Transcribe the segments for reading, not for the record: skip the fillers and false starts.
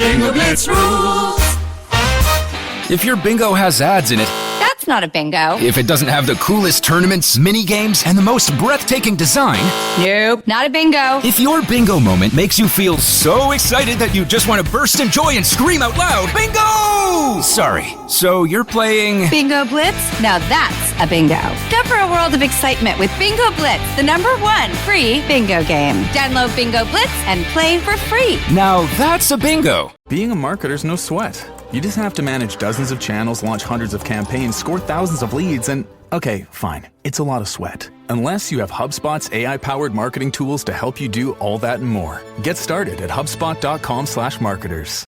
Bingo Blitz rules. If your bingo has ads in it, That's not a bingo. if it doesn't have the coolest tournaments, mini games, and the most breathtaking design, Nope, not a bingo. if your bingo moment makes you feel so excited that you just want to burst in joy and scream out loud, bingo! Sorry, so you're playing... Bingo Blitz? Now that's a bingo. Go for a world of excitement with Bingo Blitz, the #1 free bingo game. Download Bingo Blitz and play for free. Now that's a bingo. Being a marketer's no sweat. You just have to manage dozens of channels, launch hundreds of campaigns, score thousands of leads, and okay, fine, it's a lot of sweat. Unless you have HubSpot's AI-powered marketing tools to help you do all that and more. Get started at HubSpot.com/marketers.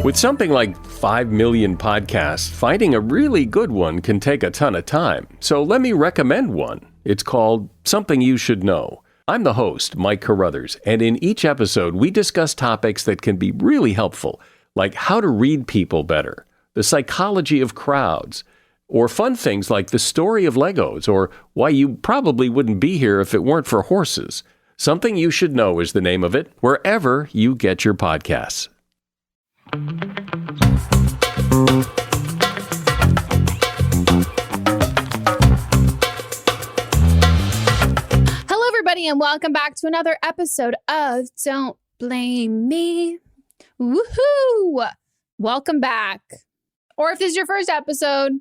With something like 5 million podcasts, finding a really good one can take a ton of time. So let me recommend one. It's called Something You Should Know. I'm the host, Mike Carruthers, and in each episode, we discuss topics that can be really helpful, like how to read people better, the psychology of crowds, or fun things like the story of Legos, or why you probably wouldn't be here if it weren't for horses. Something You Should Know is the name of it, wherever you get your podcasts. And welcome back to another episode of Don't Blame Me. Woohoo! Welcome back. Or if this is your first episode,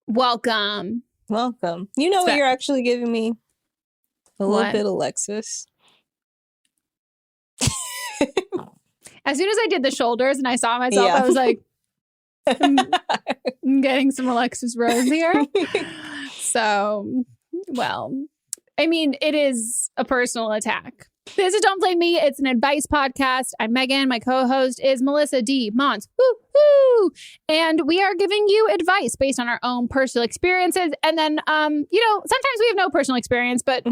welcome. Welcome. You know what you're actually giving me? A little bit Alexis. As soon as I did the shoulders and I saw myself, I was like, I'm getting some Alexis Rose here. So, well, I mean, it is a personal attack. This is Don't Blame Me. It's an advice podcast. I'm Megan. My co-host is Melisa D. Monts. Woo-hoo! And we are giving you advice based on our own personal experiences. And then, sometimes we have no personal experience, but,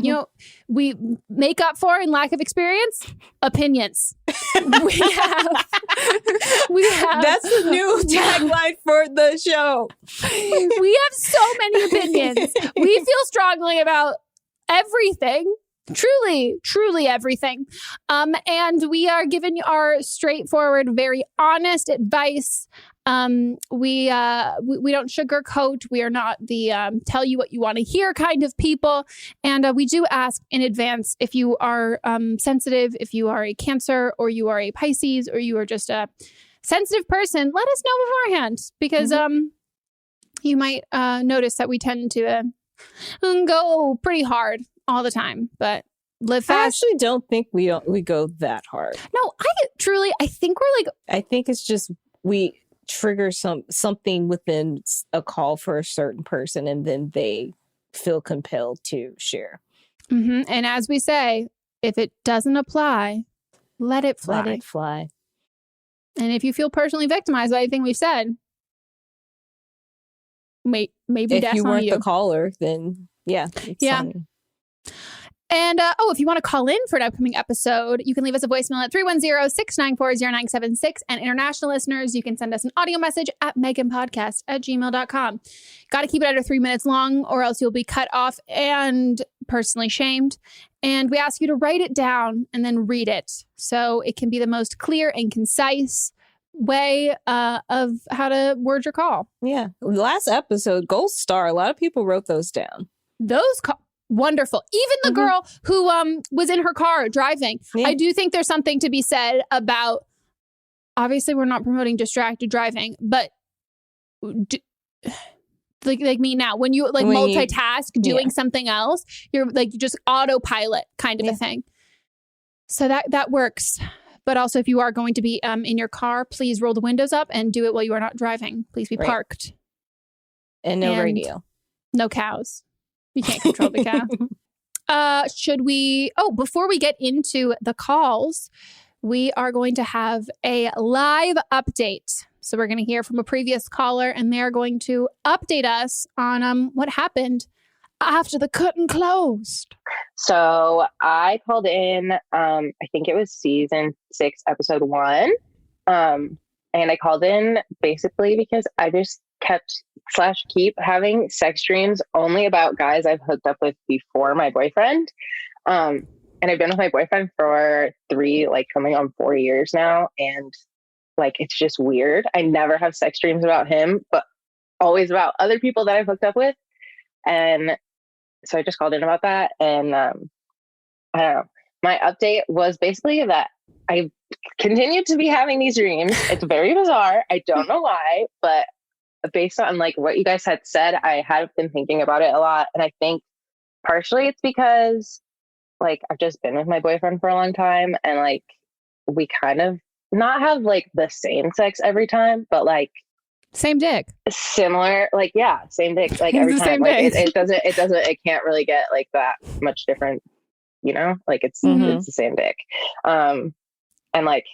we make up for in lack of experience, opinions. we have. That's the new tagline for the show. We have so many opinions. We feel strongly about everything, truly everything. And we are giving you our straightforward, very honest advice. We don't sugarcoat. We are not the tell you what you want to hear kind of people. And we do ask in advance if you are sensitive, if you are a Cancer or you are a Pisces or you are just a sensitive person, let us know beforehand because you might notice that we tend to go pretty hard all the time, but live fast. I actually don't think we go that hard. No, I think we're like, I think it's just we trigger something within a call for a certain person and then they feel compelled to share. And as we say, if it doesn't apply, let it fly. Let it fly. And if you feel personally victimized by anything we've said, maybe if that's you on weren't you. the caller, then it's on you. And if you want to call in for an upcoming episode, you can leave us a voicemail at 310-694-0976. And international listeners, you can send us an audio message at meghanpodcast@gmail.com. Got to keep it under 3 minutes long or else you'll be cut off and personally shamed. And we ask you to write it down and then read it so it can be the most clear and concise way of how to word your call. Yeah. Last episode, Gold Star, a lot of people wrote those down. Wonderful. Even the girl who was in her car driving. Yeah. I do think there's something to be said about, obviously we're not promoting distracted driving, but like me now, when you multitask doing something else, you're like, you just autopilot kind of a thing. So that works. But also if you are going to be in your car, please roll the windows up and do it while you are not driving. Please be parked. And no radio. No cows. You can't control the cow. Before we get into the calls, we are going to have a live update. So we're going to hear from a previous caller and they're going to update us on what happened after the curtain closed. So I called in, I think it was season 6, episode 1. And I called in basically because I just keep having sex dreams only about guys I've hooked up with before my boyfriend. and I've been with my boyfriend for 3, like coming on 4 years now. And like, it's just weird. I never have sex dreams about him, but always about other people that I've hooked up with. And so I just called in about that. And I don't know. My update was basically that I continued to be having these dreams. It's very bizarre. I don't know why, but based on like what you guys had said, I have been thinking about it a lot. And I think partially it's because like I've just been with my boyfriend for a long time, and like we kind of not have like the same sex every time, but like same dick, similar, like yeah, same dick, like every It's the time. same Like dick. it can't really get like that much different, you know, like it's the same dick. And like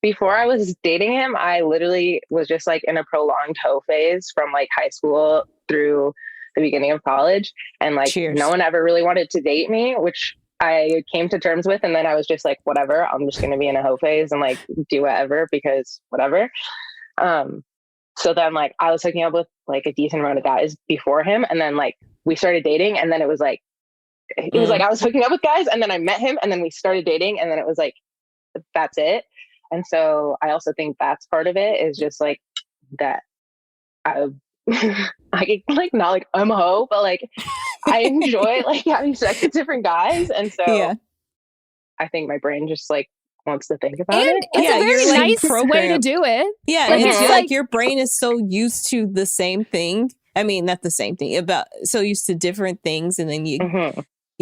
before I was dating him, I literally was just like in a prolonged hoe phase from like high school through the beginning of college. And like no one ever really wanted to date me, which I came to terms with. And then I was just like, whatever, I'm just going to be in a hoe phase and like do whatever because whatever. So then like I was hooking up with like a decent amount of guys before him. And then like we started dating, and then it was like I was hooking up with guys, and then I met him, and then we started dating, and then it was like, that's it. And so I also think that's part of it, is just like that I get like, not like I'm a hoe, but like I enjoy like having sex with different guys. And so I think my brain just like wants to think about it. It's a very like, nice way to do it. Yeah. Like, It's it's like your brain is so used to the same thing. I mean, not the same thing, so used to different things. And then you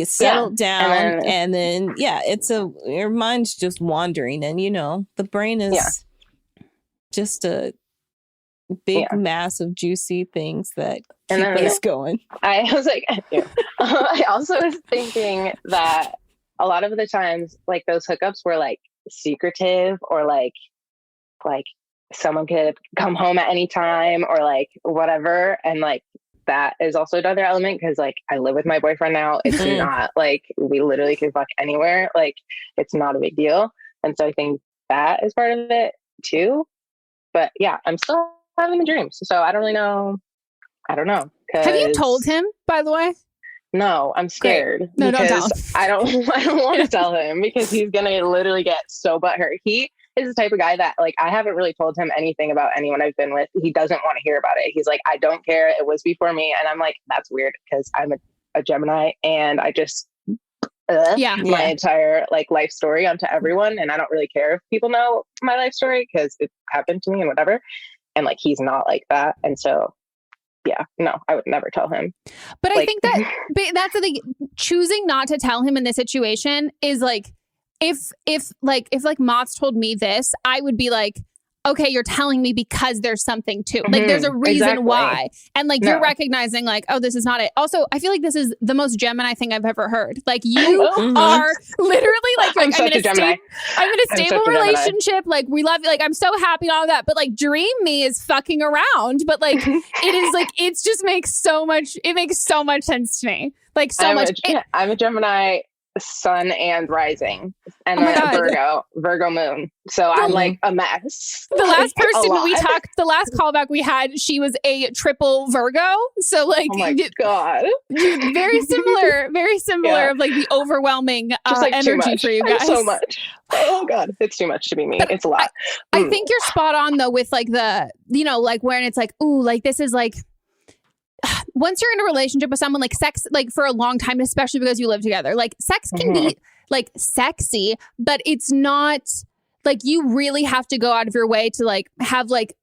settle down, and then your mind's just wandering, and you know, the brain is just a big mass of juicy things that keep us going. I was like, I also was thinking that a lot of the times, like those hookups were like secretive, or like someone could come home at any time, or like whatever. And like that is also another element, because like I live with my boyfriend now. It's not like we literally could fuck anywhere. Like it's not a big deal. And so I think that is part of it too. But yeah, I'm still having the dreams, so I don't really know. I don't know. Have you told him, by the way? No, I'm scared. Great. No, don't tell him. I don't want to tell him, because he's gonna literally get so butthurt. He is the type of guy that like I haven't really told him anything about anyone I've been with. He doesn't want to hear about it. He's like, I don't care. It was before me. And I'm like, that's weird, because I'm a Gemini, and I just my entire like life story onto everyone, and I don't really care if people know my life story, because it happened to me and whatever. And like he's not like that, and so no, I would never tell him. But I think that's the thing. Choosing not to tell him in this situation is like, if Monts told me this, I would be like, okay, you're telling me because there's something to like, there's a reason why. And like, you're recognizing like, oh, this is not it. Also, I feel like this is the most Gemini thing I've ever heard. Like you are literally like I'm in a stable relationship. Like we love you. Like I'm so happy and all of that. But like dream me is fucking around. But like, it is like, it makes so much sense to me. Like I'm a Gemini sun and rising, and then a Virgo moon. So I'm like a mess. The last person we talked, the last callback we had, she was a triple Virgo. So like, oh my God, very similar of like the overwhelming like energy for you guys. So much. Oh God, it's too much to be me. But it's a lot. I think you're spot on though with like the, you know, like when it's like, ooh, like this is like, once you're in a relationship with someone, like sex, like for a long time, especially because you live together, like sex can be like sexy, but it's not like you really have to go out of your way to like have like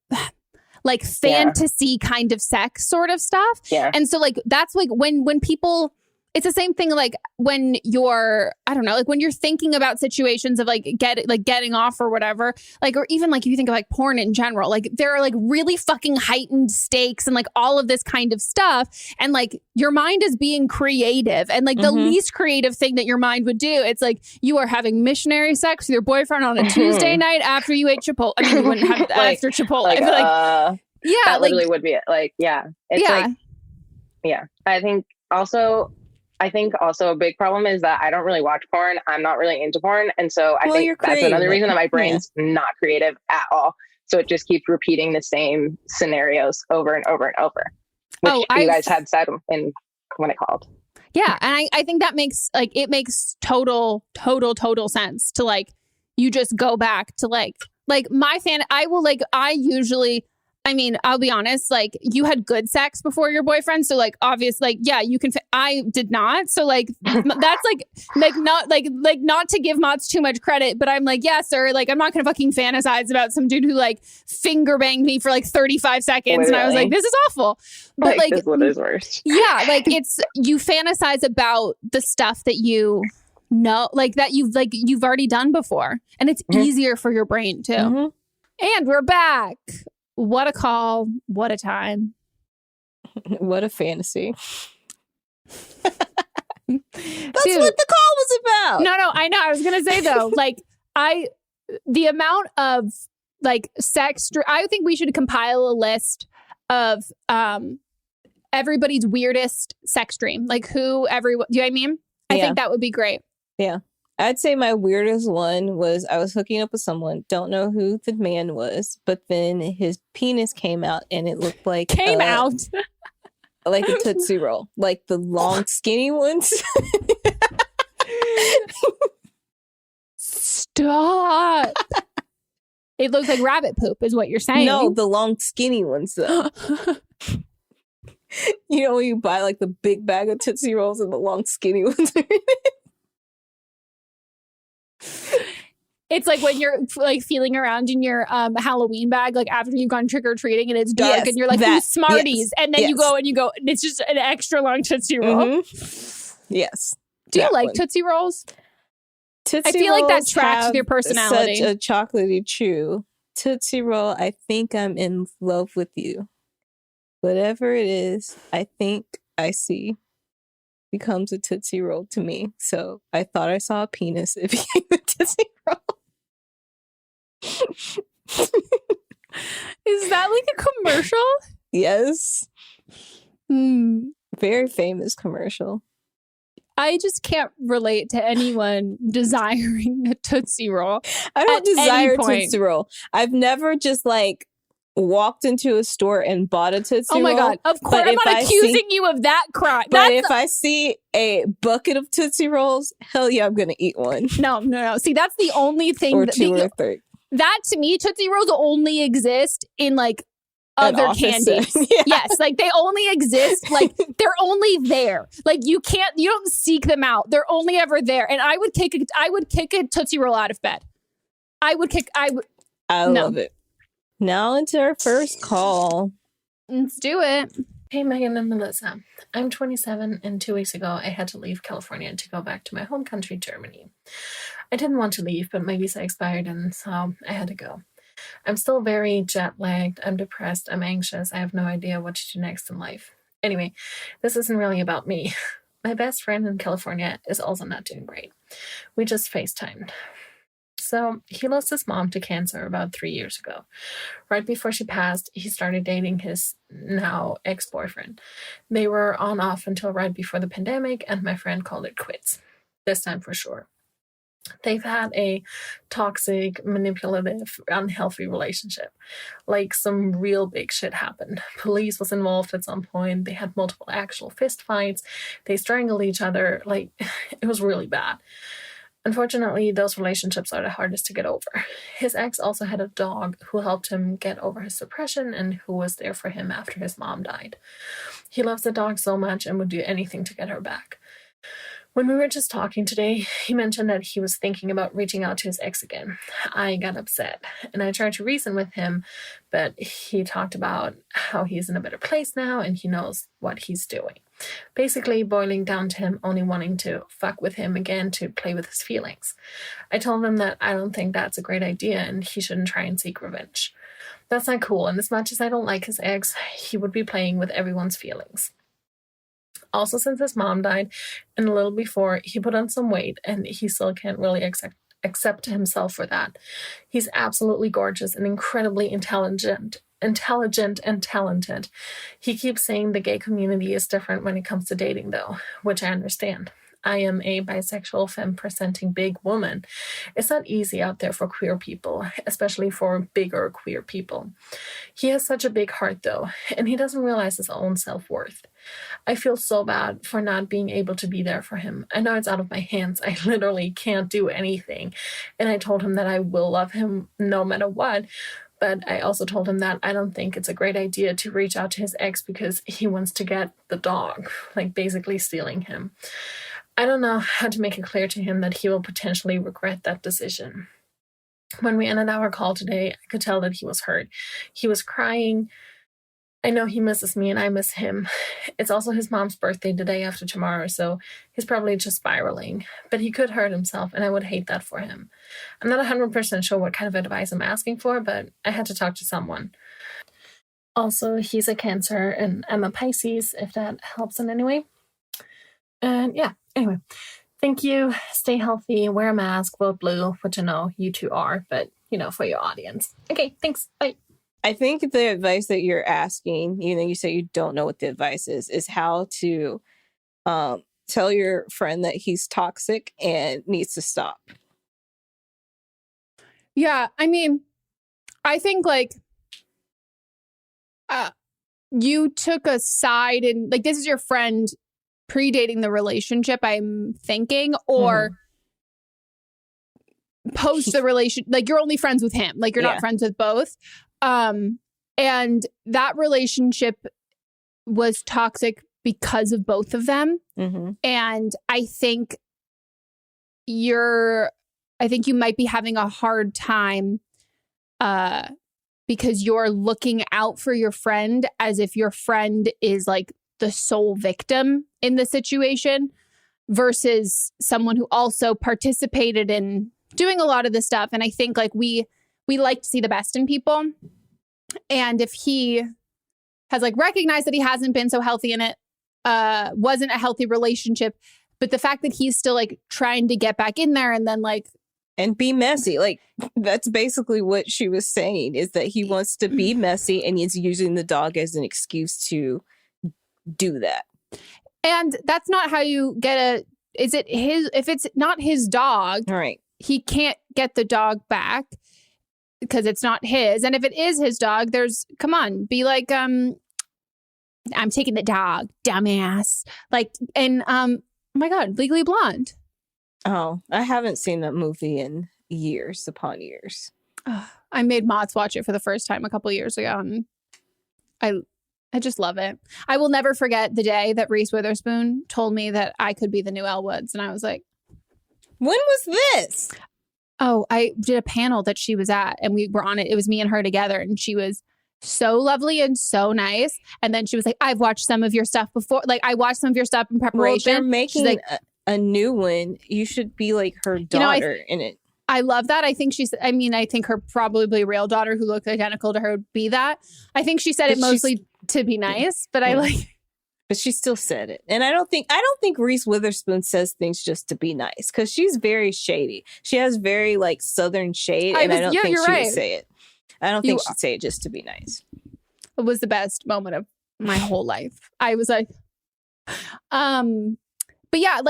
fantasy kind of sex sort of stuff. Yeah. And so like, that's like when people, it's the same thing like when you're, I don't know, like when you're thinking about situations of like getting off or whatever, like, or even like if you think of like porn in general, like there are like really fucking heightened stakes and like all of this kind of stuff. And like your mind is being creative, and like the least creative thing that your mind would do, it's like you are having missionary sex with your boyfriend on a Tuesday night after you ate Chipotle. I mean, you wouldn't have like, after Chipotle. Like, that literally would be it. Like, it's like, I think also a big problem is that I don't really watch porn. I'm not really into porn. And so I think that's another reason that my brain's not creative at all. So it just keeps repeating the same scenarios over and over and over, which you guys had said when I called. Yeah. And I think that makes like, it makes total sense to like, you just go back to like I mean, I'll be honest, like you had good sex before your boyfriend. So like, obvious, like, yeah, you can, I did not. So like, that's not to give Monts too much credit, but I'm like, yeah, sir. Like, I'm not going to fucking fantasize about some dude who like finger banged me for like 35 seconds. Literally. And I was like, this is awful. But like this one is worse. Yeah. Like you fantasize about the stuff that you know, like that you've already done before. And it's easier for your brain too. And we're back. What a call. What a time. What a fantasy. That's what the call was about. No, I know. I was going to say though, like the amount of like sex, I think we should compile a list of everybody's weirdest sex dream. Like do you know what I mean? I think that would be great. Yeah. I'd say my weirdest one was I was hooking up with someone, don't know who the man was, but then his penis came out and it looked like like a Tootsie Roll, like the long skinny ones. Stop. It looks like rabbit poop is what you're saying. No, the long skinny ones though. You know when you buy like the big bag of Tootsie Rolls and the long skinny ones are in it? It's like when you're like feeling around in your Halloween bag, like after you've gone trick-or-treating and it's dark and you're like, ooh, Smarties. And then you go and it's just an extra long Tootsie Roll. Yes. Do you like Tootsie Rolls? Tootsie I feel Rolls like that tracks with your personality. Such a chocolatey chew. Tootsie Roll, I think I'm in love with you. Whatever it is, I think I see becomes a Tootsie Roll to me. So I thought I saw a penis. It became a Tootsie Roll. Is that like a commercial? Yes. Very famous commercial. I just can't relate to anyone desiring a Tootsie Roll. I don't desire Tootsie Roll. I've never just like walked into a store and bought a Tootsie Roll. Oh my God. Of course. I'm not accusing you of that crime. But if I see a bucket of Tootsie Rolls, hell yeah, I'm going to eat one. No. See, that's the only thing. Or two or three. That to me, Tootsie Rolls only exist in like other candies. Yeah. Yes, like they only exist, like they're only there. Like you don't seek them out. They're only ever there. And I would kick a Tootsie Roll out of bed. I love it. Now into our first call. Let's do it. Hey, Megan and Melissa. I'm 27, and 2 weeks ago, I had to leave California to go back to my home country, Germany. I didn't want to leave, but my visa expired, and so I had to go. I'm still very jet-lagged. I'm depressed. I'm anxious. I have no idea what to do next in life. Anyway, this isn't really about me. My best friend in California is also not doing great. We just FaceTimed. So he lost his mom to cancer about 3 years ago. Right before she passed, he started dating his now ex-boyfriend. They were on off until right before the pandemic, and my friend called it quits. This time for sure. They've had a toxic, manipulative, unhealthy relationship. Like some real big shit happened. Police was involved at some point. They had multiple actual fist fights. They strangled each other. Like, it was really bad. Unfortunately, those relationships are the hardest to get over. His ex also had a dog who helped him get over his depression and who was there for him after his mom died. He loves the dog so much and would do anything to get her back. When we were just talking today, he mentioned that he was thinking about reaching out to his ex again. I got upset, and I tried to reason with him, but he talked about how he's in a better place now and he knows what he's doing. Basically boiling down to him only wanting to fuck with him again to play with his feelings. I told him that I don't think that's a great idea and he shouldn't try and seek revenge. That's not cool, and as much as I don't like his ex, he would be playing with everyone's feelings. Also, since his mom died, and a little before, he put on some weight, and he still can't really accept himself for that. He's absolutely gorgeous and incredibly intelligent and talented. He keeps saying the gay community is different when it comes to dating, though, which I understand. I am a bisexual, femme-presenting big woman. It's not easy out there for queer people, especially for bigger queer people. He has such a big heart, though, and he doesn't realize his own self-worth. I feel so bad for not being able to be there for him. I know it's out of my hands. I literally can't do anything. And I told him that I will love him no matter what. But I also told him that I don't think it's a great idea to reach out to his ex because he wants to get the dog, like basically stealing him. I don't know how to make it clear to him that he will potentially regret that decision. When we ended our call today, I could tell that he was hurt. He was crying. I know he misses me and I miss him. It's also his mom's birthday the day after tomorrow, so he's probably just spiraling. But he could hurt himself, and I would hate that for him. I'm not 100% sure what kind of advice I'm asking for, but I had to talk to someone. Also, he's a Cancer, and I'm a Pisces, if that helps in any way. And yeah, anyway. Thank you. Stay healthy. Wear a mask. Vote blue, which I know you two are, but, for your audience. Okay, thanks. Bye. I think the advice that you're asking, you say you don't know what the advice is how to tell your friend that he's toxic and needs to stop. Yeah, I mean, I think you took a side and this is your friend predating the relationship, I'm thinking, or post the relation, you're only friends with him, you're not friends with both. And that relationship was toxic because of both of them. Mm-hmm. And I think you might be having a hard time, because you're looking out for your friend as if your friend is the sole victim in the situation versus someone who also participated in doing a lot of this stuff. And I think we like to see the best in people. And if he has recognized that he hasn't been so healthy in it, wasn't a healthy relationship, but the fact that he's still trying to get back in there and then and be messy. That's basically what she was saying, is that he wants to be messy and he's using the dog as an excuse to do that. And that's not how you get if it's not his dog, right, he can't get the dog back because it's not his. And if it is his dog, come on, be I'm taking the dog, dumbass. Oh my God, Legally Blonde. Oh, I haven't seen that movie in years upon years. I made Monts watch it for the first time a couple years ago, and I just love it. I will never forget the day that Reese Witherspoon told me that I could be the new Elle Woods, and I was like, when was this? Oh, I did a panel that she was at, and we were on it. It was me and her together, and she was so lovely and so nice. And then she was like, I've watched some of your stuff before. I watched some of your stuff in preparation. Well, they're making a new one. You should be her daughter in it. I love that. I think I think her probably real daughter who looked identical to her would be that. I think she said it mostly to be nice, but But she still said it. And I don't think Reese Witherspoon says things just to be nice, because she's very shady. She has very Southern shade, and I don't think she would say it. I don't think she'd say it just to be nice. It was the best moment of my whole life. I was but yeah,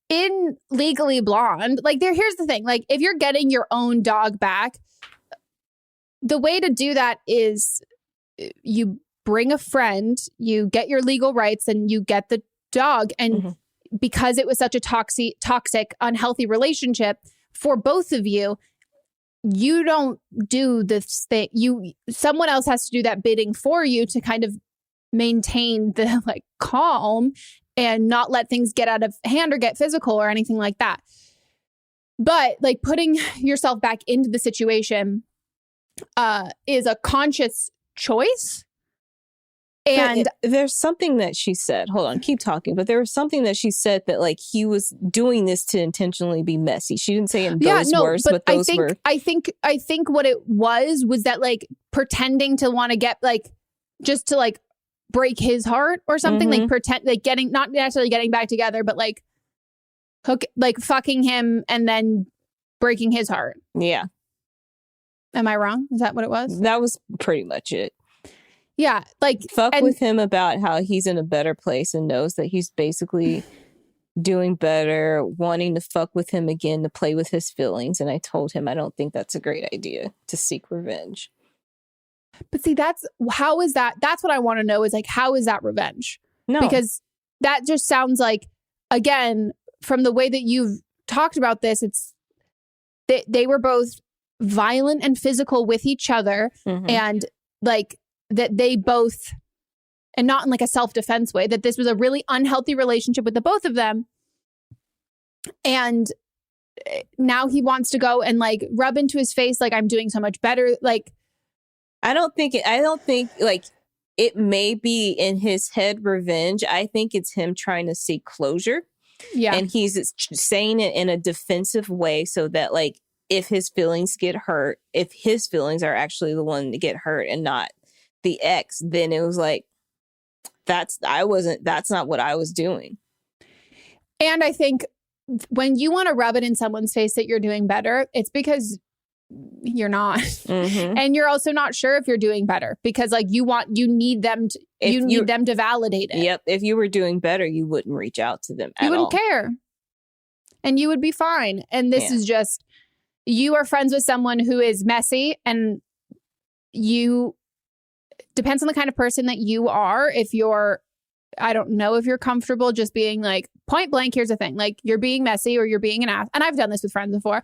in Legally Blonde, here's the thing. If you're getting your own dog back, the way to do that is you bring a friend, you get your legal rights, and you get the dog. And because it was such a toxic, unhealthy relationship for both of you, you don't do this thing. Someone else has to do that bidding for you to kind of maintain the calm and not let things get out of hand or get physical or anything like that. But putting yourself back into the situation is a conscious choice. And there's something that she said, hold on, keep talking. But there was something that she said that he was doing this to intentionally be messy. She didn't say in those words, but those were. I think what it was that pretending to want to get just to break his heart or something, pretend getting, not necessarily getting back together, but fucking him and then breaking his heart. Yeah. Am I wrong? Is that what it was? That was pretty much it. Yeah, fuck with him about how he's in a better place and knows that he's basically doing better, wanting to fuck with him again, to play with his feelings. And I told him I don't think that's a great idea to seek revenge. But see, that's what I want to know is like, how is that revenge? No. Because that just sounds like, again, from the way that you've talked about this, it's they were both violent and physical with each other, and like that they both, and not in like a self-defense way, that this was a really unhealthy relationship with the both of them. And now he wants to go and like rub into his face like, I'm doing so much better. Like, I don't think like it may be in his head revenge. I think it's him trying to seek closure. Yeah. And he's saying it in a defensive way so that like if his feelings get hurt, if his feelings are actually the one to get hurt and not the ex, then it was like, that's not what I was doing. And I think when you want to rub it in someone's face that you're doing better, it's because you're not. And you're also not sure if you're doing better because like you need them to validate it. Yep. If you were doing better, you wouldn't reach out to them at all. You wouldn't care. And you would be fine. And this is just, you are friends with someone who is messy, and depends on the kind of person that you are. I don't know if you're comfortable just being like, point blank, here's the thing. Like, you're being messy or you're being an ass. And I've done this with friends before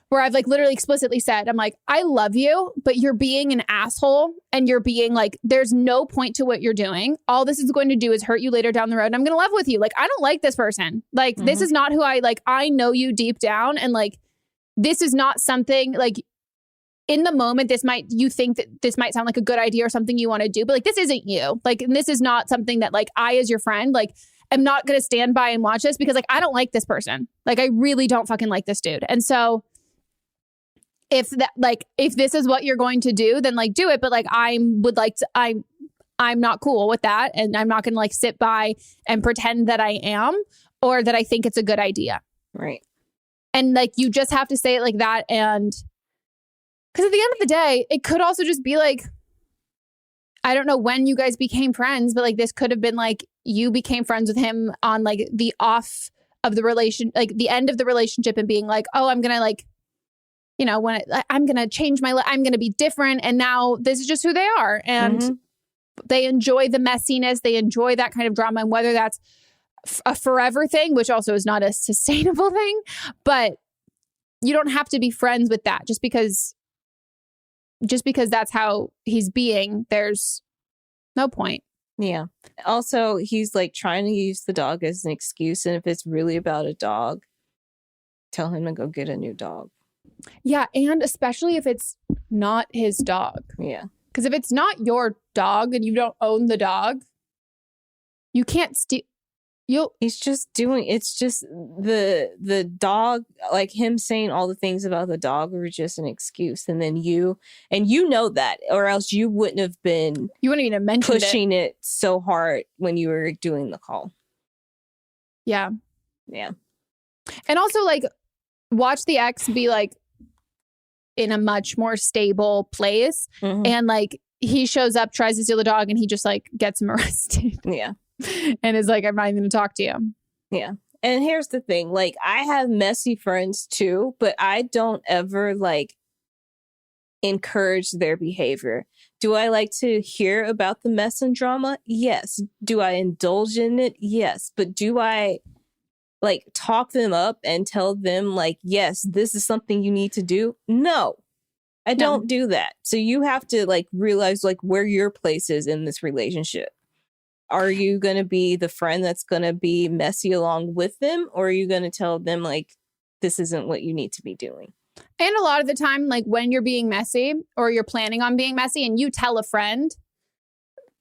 where I've like literally explicitly said, I'm like, I love you, but you're being an asshole and you're being like, there's no point to what you're doing. All this is going to do is hurt you later down the road. And I'm going to level with you. Like, I don't like this person. Like, this is not who I know you deep down. And like, this is not something like, in the moment, you think that this might sound like a good idea or something you want to do, but like, this isn't you. Like, and this is not something that like I, as your friend, like, am not going to stand by and watch this because like, I don't like this person. Like, I really don't fucking like this dude. And so if this is what you're going to do, then like do it. But like, I'm not cool with that. And I'm not going to like sit by and pretend that I am, or that I think it's a good idea. Right. And like, you just have to say it like that. And because at the end of the day, it could also just be like, I don't know when you guys became friends, but like this could have been like you became friends with him on like the off of the relation, like the end of the relationship, and being like, oh, I'm going to like, you know, I'm going to change I'm going to be different. And now this is just who they are. And they enjoy the messiness. They enjoy that kind of drama. And whether that's a forever thing, which also is not a sustainable thing, but you don't have to be friends with that just because that's how he's being. There's no point. Yeah. Also, he's like trying to use the dog as an excuse. And if it's really about a dog, tell him to go get a new dog. Yeah. And especially if it's not his dog. Yeah. Because if it's not your dog and you don't own the dog, you can't steal. It's just the dog, like him saying all the things about the dog were just an excuse. And then you know that, or else you wouldn't have been even mention pushing it so hard when you were doing the call. Yeah. Yeah. And also like watch the ex be like in a much more stable place. And like he shows up, tries to steal the dog, and he just like gets him arrested. Yeah. And is like, I'm not even going to talk to you. Yeah. And here's the thing. Like, I have messy friends too, but I don't ever like encourage their behavior. Do I like to hear about the mess and drama? Yes. Do I indulge in it? Yes. But do I like talk them up and tell them like, yes, this is something you need to do? No, I don't do that. So you have to like realize like where your place is in this relationship. Are you going to be the friend that's going to be messy along with them? Or are you going to tell them like, this isn't what you need to be doing? And a lot of the time, like when you're being messy or you're planning on being messy and you tell a friend,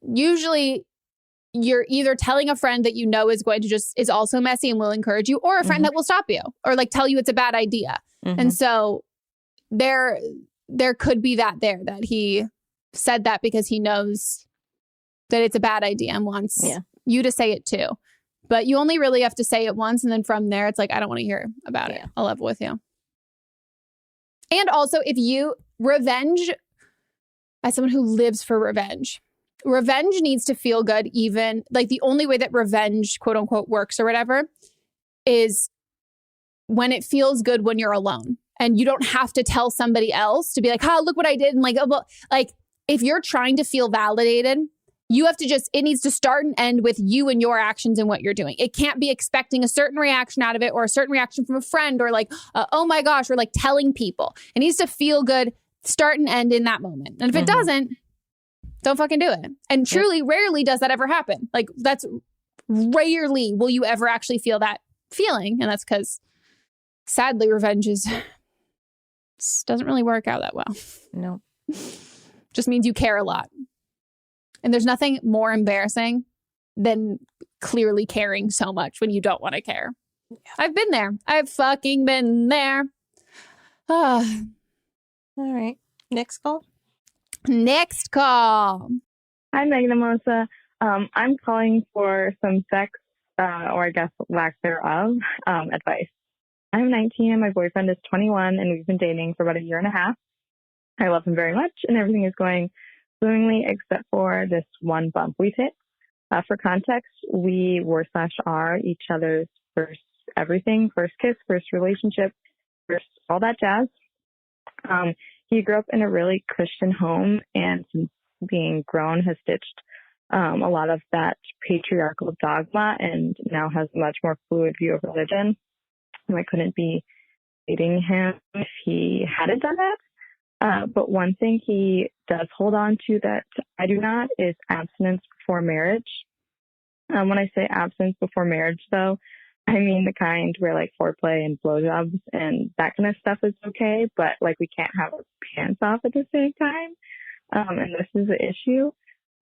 usually you're either telling a friend that you know is going to is also messy and will encourage you, or a friend that will stop you or like tell you it's a bad idea. And so there could be that he said that because he knows that it's a bad idea and wants you to say it too. But you only really have to say it once. And then from there, it's like, I don't want to hear about it. I'll level with you. And also, if you revenge, as someone who lives for revenge needs to feel good. Even like the only way that revenge, quote unquote, works or whatever is when it feels good when you're alone and you don't have to tell somebody else to be like, look what I did. And like, oh, well, like if you're trying to feel validated, you have to it needs to start and end with you and your actions and what you're doing. It can't be expecting a certain reaction out of it or a certain reaction from a friend or like, oh my gosh, or like telling people. It needs to feel good, start and end in that moment. And if it doesn't, don't fucking do it. And truly, rarely does that ever happen. Like that's rarely will you ever actually feel that feeling. And that's because sadly, revenge doesn't really work out that well. No. Just means you care a lot. And there's nothing more embarrassing than clearly caring so much when you don't want to care. Yeah. I've been there. I've fucking been there. All right. Next call. Next call. Hi, Megan and Melissa. I'm calling for some sex, or I guess lack thereof, advice. I'm 19 and my boyfriend is 21 and we've been dating for about a year and a half. I love him very much and everything is going swimmingly except for this one bump we've hit. For context, we were/are each other's first everything, first kiss, first relationship, first all that jazz. He grew up in a really Christian home and since being grown has ditched a lot of that patriarchal dogma and now has a much more fluid view of religion. I couldn't be dating him if he hadn't done that. But one thing he does hold on to that I do not is abstinence before marriage. When I say abstinence before marriage, though, I mean the kind where like foreplay and blowjobs and that kind of stuff is okay, but like we can't have our pants off at the same time. And this is the issue.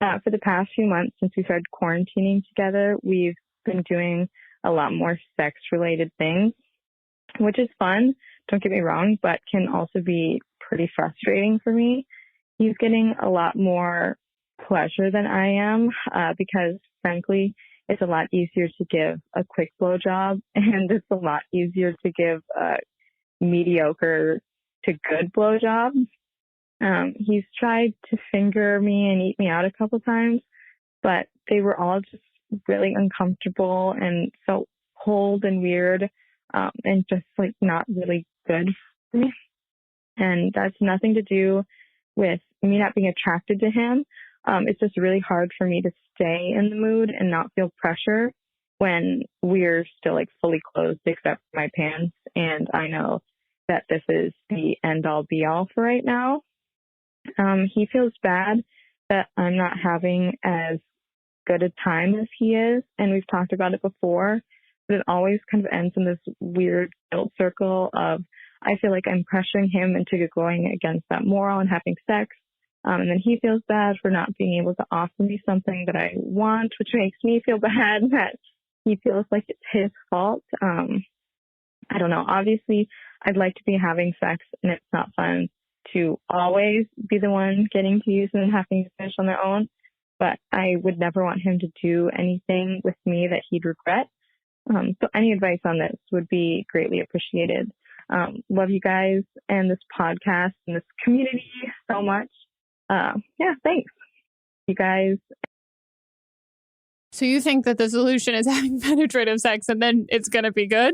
For the past few months since we started quarantining together, we've been doing a lot more sex-related things, which is fun, don't get me wrong, but can also be pretty frustrating for me. He's getting a lot more pleasure than I am because, frankly, it's a lot easier to give a quick blowjob and it's a lot easier to give a mediocre to good blowjob. He's tried to finger me and eat me out a couple times, but they were all just really uncomfortable and felt cold and weird and just like not really good for me. And that's nothing to do with me not being attracted to him. It's just really hard for me to stay in the mood and not feel pressure when we're still like fully clothed except for my pants. And I know that this is the end all be all for right now. He feels bad that I'm not having as good a time as he is. And we've talked about it before, but it always kind of ends in this weird guilt circle of, I feel like I'm pressuring him into going against that moral and having sex. And then he feels bad for not being able to offer me something that I want, which makes me feel bad that he feels like it's his fault. I don't know. Obviously, I'd like to be having sex, and it's not fun to always be the one getting to use and then having to finish on their own. But I would never want him to do anything with me that he'd regret. So any advice on this would be greatly appreciated. Love you guys and this podcast and this community so much. Yeah, thanks. You guys. So you think that the solution is having penetrative sex and then it's going to be good?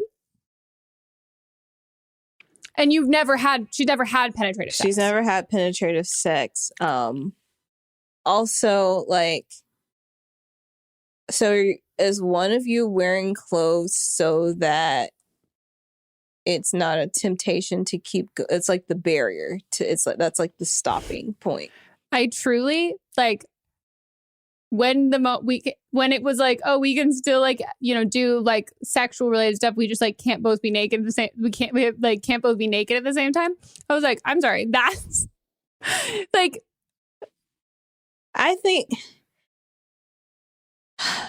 And she's never had penetrative sex. She's never had penetrative sex. Also, like, so is one of you wearing clothes so that it's not a temptation to keep, it's like the barrier to, it's like, that's like the stopping point. I truly, like, when it was like, oh, we can still like, do like sexual related stuff. We just like can't both be naked at the same. Can't both be naked at the same time. I was like, I'm sorry. That's like, I think.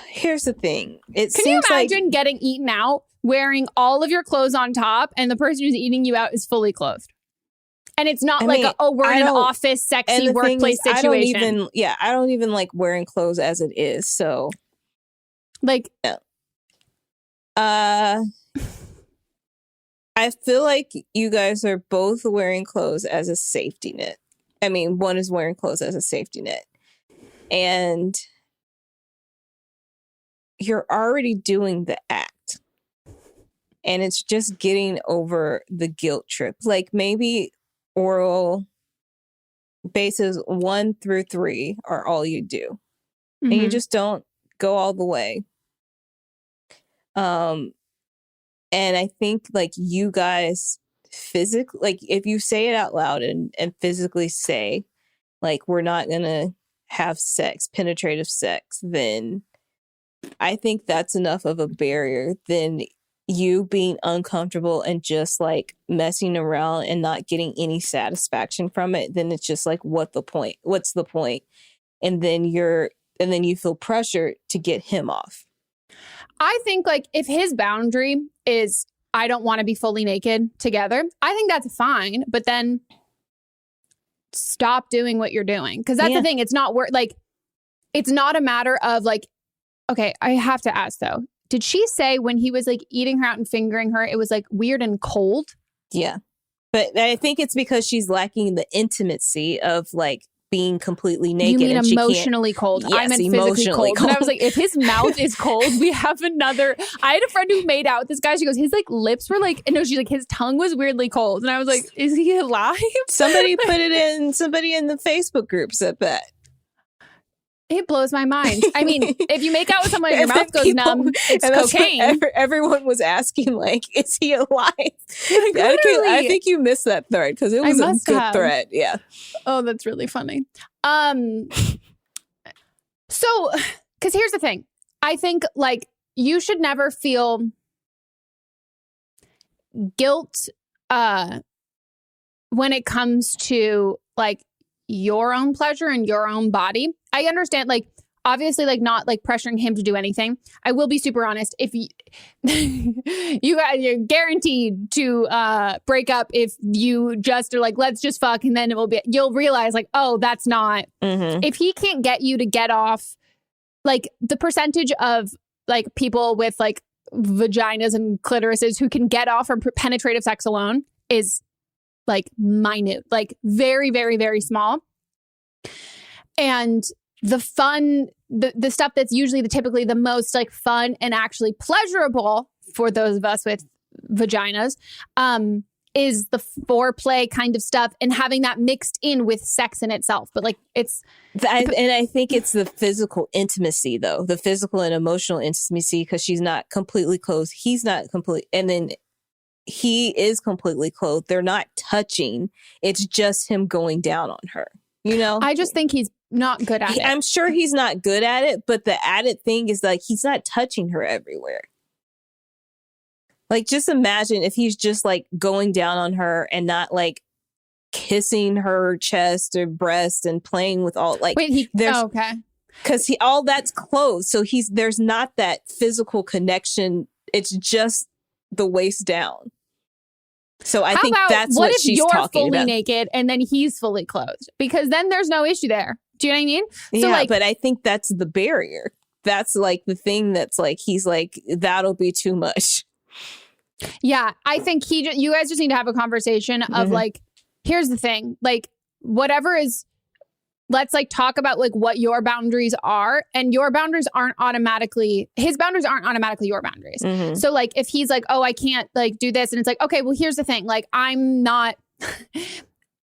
Here's the thing. Can you imagine getting eaten out, wearing all of your clothes on top, and the person who's eating you out is fully clothed? And it's not we're in an office, sexy workplace situation. I don't even like wearing clothes as it is. So, like, yeah. I feel like you guys are both wearing clothes as a safety net. I mean, one is wearing clothes as a safety net. And you're already doing the act. And it's just getting over the guilt trip. Like maybe oral bases 1 through 3 are all you do. And you just don't go all the way. And I think like you guys physically, like if you say it out loud and physically say like, we're not going to have sex, penetrative sex, then I think that's enough of a barrier than you being uncomfortable and just like messing around and not getting any satisfaction from it. Then it's just like, what's the point? And then you feel pressure to get him off. I think like if his boundary is, I don't want to be fully naked together, I think that's fine. But then stop doing what you're doing. Cause that's the thing. It's not it's not a matter of like, okay, I have to ask though. Did she say when he was like eating her out and fingering her, it was like weird and cold? Yeah. But I think it's because she's lacking the intimacy of like being completely naked. You mean and emotionally cold? Yes, I meant physically cold. And I was like, if his mouth is cold, we have another. I had a friend who made out with this guy. She goes, his like lips were like, no, she's like, his tongue was weirdly cold. And I was like, is he alive? Somebody in the Facebook group said that. It blows my mind. I mean, if you make out with someone and your mouth goes numb, it's cocaine. Everyone was asking, like, is he alive? I think you missed that thread because it was a good thread. Yeah. Oh, that's really funny. So, because here's the thing. I think, like, you should never feel guilt when it comes to, like, your own pleasure and your own body. I understand, like, obviously, like, not like pressuring him to do anything. I will be super honest. If you, you're guaranteed to break up if you just are like, let's just fuck, and then you'll realize like, oh, that's not. If he can't get you to get off, like the percentage of like people with like vaginas and clitorises who can get off from penetrative sex alone is like minute, like very, very, very small. And the fun, the stuff that's usually typically the most like fun and actually pleasurable for those of us with vaginas, is the foreplay kind of stuff and having that mixed in with sex in itself. But like and I think it's the physical intimacy though, the physical and emotional intimacy, because she's not completely clothed. He's not complete. And then he is completely clothed. They're not touching. It's just him going down on her. You know, I just think he's not good at it. I'm sure he's not good at it, but the added thing is like he's not touching her everywhere. Like, just imagine if he's just like going down on her and not like kissing her chest or breast and playing with all like. Wait, okay. Because all that's closed, so there's not that physical connection. It's just the waist down. So I think that's what she's talking about. What if you're fully naked and then he's fully clothed? Because then there's no issue there. Do you know what I mean? So yeah, but I think that's the barrier. That's like the thing that's like, he's like, that'll be too much. Yeah, I think you guys just need to have a conversation of like, here's the thing, like whatever is, let's like talk about like what your boundaries are, and your boundaries aren't automatically, his boundaries aren't automatically your boundaries. So like if he's like, oh, I can't like do this, and it's like, okay, well here's the thing, like I'm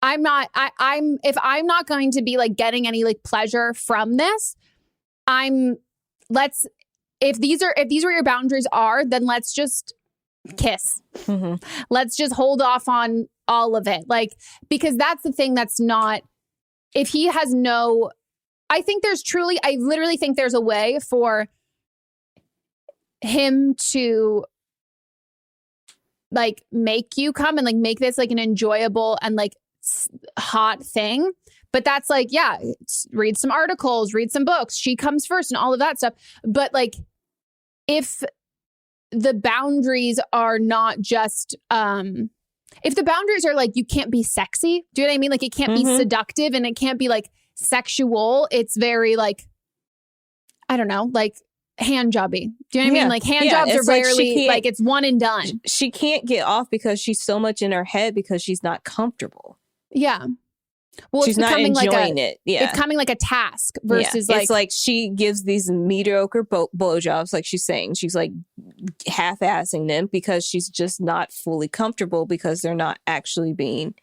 if I'm not going to be like getting any like pleasure from this, if these are where your boundaries are, then let's just kiss. Let's just hold off on all of it. Like, because that's the thing that's not, if he has no, I literally think there's a way for him to like make you come and like make this like an enjoyable and like hot thing. But that's like, yeah, read some articles, read some books. She comes first and all of that stuff. But like, if the boundaries are not just, if the boundaries are like, you can't be sexy, do you know what I mean? Like it can't be seductive and it can't be like sexual. It's very like, I don't know, like hand jobby. Do you know what I mean? Like hand jobs are rarely like it's one and done. She can't get off because she's so much in her head because she's not comfortable. Yeah. Well, she's not enjoying it. Yeah. It's becoming like a task versus like... It's like she gives these mediocre blowjobs, like she's saying. She's like half-assing them because she's just not fully comfortable because they're not actually being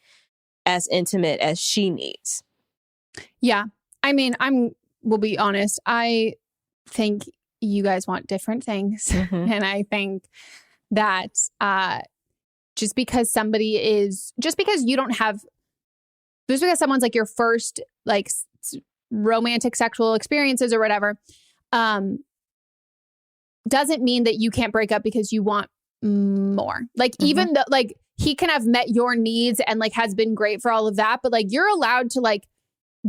as intimate as she needs. Yeah. I mean, we'll be honest. I think you guys want different things. Mm-hmm. And I think that just because you don't have... Just because someone's like your first like romantic sexual experiences or whatever, doesn't mean that you can't break up because you want more. Like even though like he can have met your needs and like has been great for all of that, but like you're allowed to like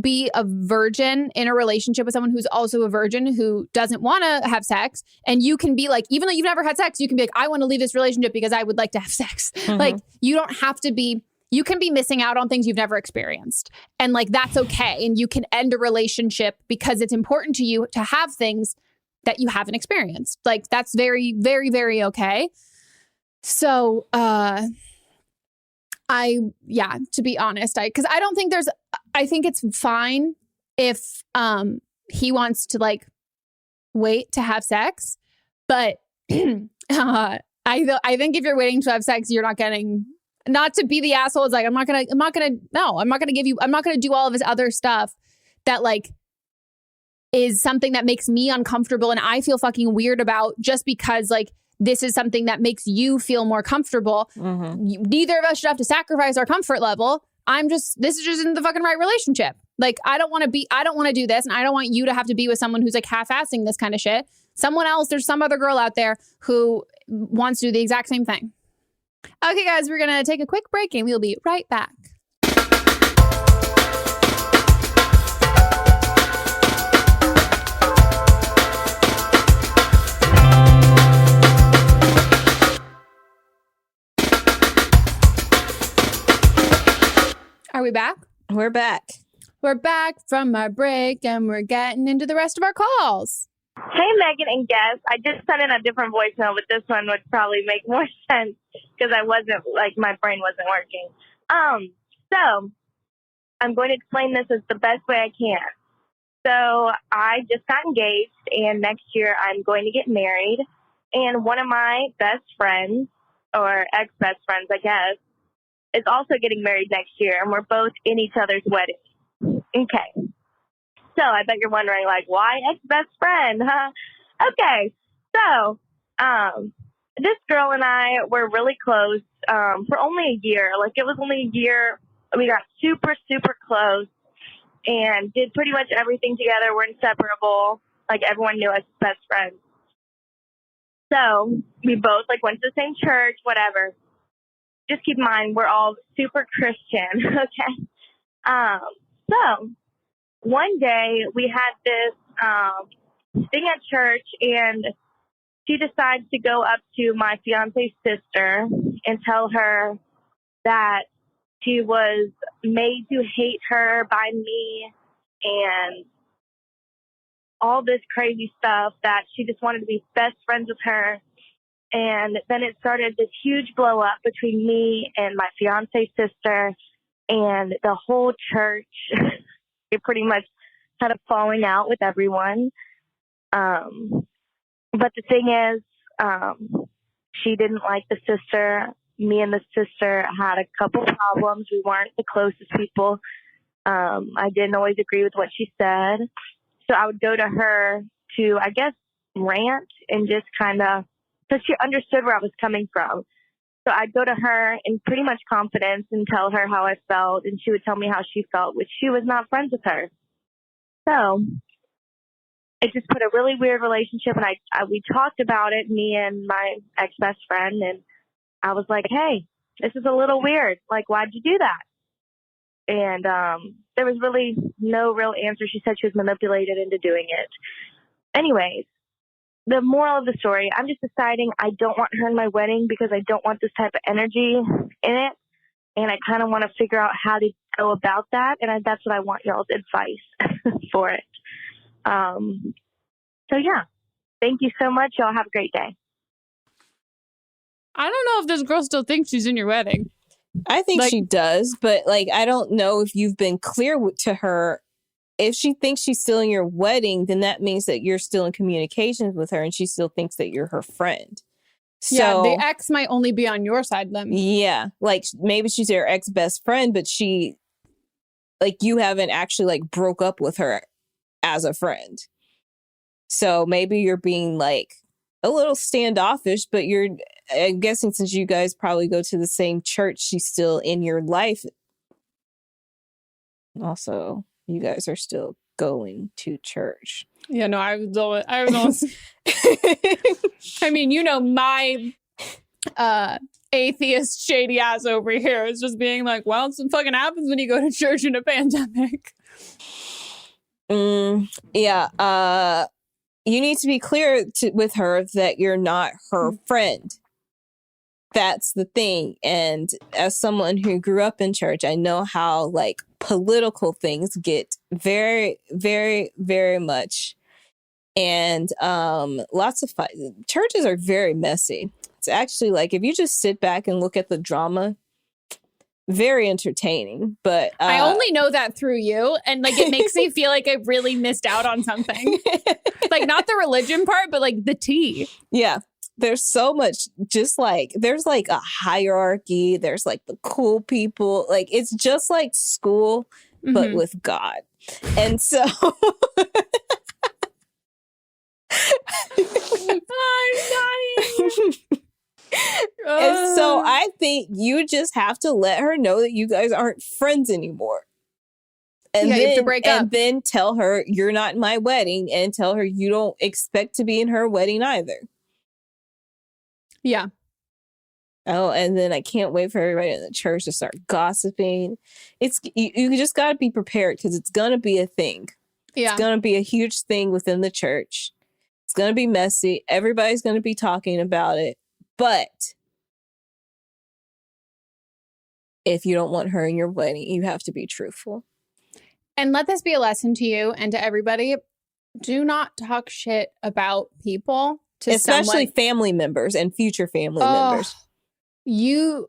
be a virgin in a relationship with someone who's also a virgin who doesn't want to have sex. And you can be like, even though you've never had sex, you can be like, I want to leave this relationship because I would like to have sex. Like you don't have to be... You can be missing out on things you've never experienced. And like, that's okay. And you can end a relationship because it's important to you to have things that you haven't experienced. Like, that's very, very, very okay. So, to be honest, because I don't think I think it's fine if he wants to like wait to have sex. But I think if you're waiting to have sex, you're not getting... Not to be the asshole. It's like, I'm not going to do all of his other stuff that like is something that makes me uncomfortable and I feel fucking weird about just because like this is something that makes you feel more comfortable. Neither of us should have to sacrifice our comfort level. This is just in the fucking right relationship. Like, I don't want to do this. And I don't want you to have to be with someone who's like half-assing this kind of shit. Someone else, there's some other girl out there who wants to do the exact same thing. Okay, guys, we're going to take a quick break and we'll be right back. Are we back? We're back. We're back from our break and we're getting into the rest of our calls. Hey, Megan and guest. I just sent in a different voicemail, but this one would probably make more sense because my brain wasn't working. So I'm going to explain this as the best way I can. So I just got engaged, and next year I'm going to get married. And one of my best friends, or ex-best friends, I guess, is also getting married next year, and we're both in each other's wedding. Okay. So I bet you're wondering, like, why ex-best friend, huh? Okay. So this girl and I were really close for only a year. Like, it was only a year. We got super, super close and did pretty much everything together. We're inseparable. Like, everyone knew us as best friends. So we both, like, went to the same church, whatever. Just keep in mind, we're all super Christian, okay? So one day we had this thing at church, and she decides to go up to my fiance's sister and tell her that she was made to hate her by me and all this crazy stuff, that she just wanted to be best friends with her. And then it started this huge blow up between me and my fiance's sister and the whole church. It pretty much had a falling out with everyone. But the thing is, she didn't like the sister. Me and the sister had a couple problems. We weren't the closest people. I didn't always agree with what she said. So I would go to her to, I guess, rant and just kind of, because she understood where I was coming from. So I'd go to her in pretty much confidence and tell her how I felt, and she would tell me how she felt, which she was not friends with her. So it just put a really weird relationship, and we talked about it, me and my ex-best friend, and I was like, hey, this is a little weird. Like, why'd you do that? And there was really no real answer. She said she was manipulated into doing it. Anyways, the moral of the story, I'm just deciding I don't want her in my wedding because I don't want this type of energy in it. And I kind of want to figure out how to go about that. And that's what I want y'all's advice for it. So, yeah, thank you so much. Y'all have a great day. I don't know if this girl still thinks she's in your wedding. I think she does, but like, I don't know if you've been clear to her. If she thinks she's still in your wedding, then that means that you're still in communications with her and she still thinks that you're her friend. So, yeah, the ex might only be on your side then. Yeah, like maybe she's your ex best friend, but you haven't actually like broke up with her as a friend. So maybe you're being like a little standoffish, but I'm guessing since you guys probably go to the same church, she's still in your life. Also, you guys are still going to church. Yeah, no, I was I mean, you know, my atheist shady ass over here is just being like, well, something fucking happens when you go to church in a pandemic. Yeah. You need to be clear with her that you're not her friend. That's the thing. And as someone who grew up in church, I know how like political things get very, very, very much. And lots of fight. Churches are very messy. It's actually like, if you just sit back and look at the drama, very entertaining. But I only know that through you. And like, it makes me feel like I really missed out on something. Like, not the religion part, but like the tea. Yeah. There's so much, just like, there's like a hierarchy. There's like the cool people. Like, it's just like school, but with God. And so... I'm dying. And so I think you just have to let her know that you guys aren't friends anymore. And you have to break up. And then tell her you're not in my wedding, and tell her you don't expect to be in her wedding either. Yeah. Oh, and then I can't wait for everybody in the church to start gossiping. You just got to be prepared, because it's going to be a thing. Yeah. It's going to be a huge thing within the church. It's going to be messy. Everybody's going to be talking about it. But if you don't want her in your wedding, you have to be truthful. And let this be a lesson to you and to everybody. Do not talk shit about people, especially family members and future family members.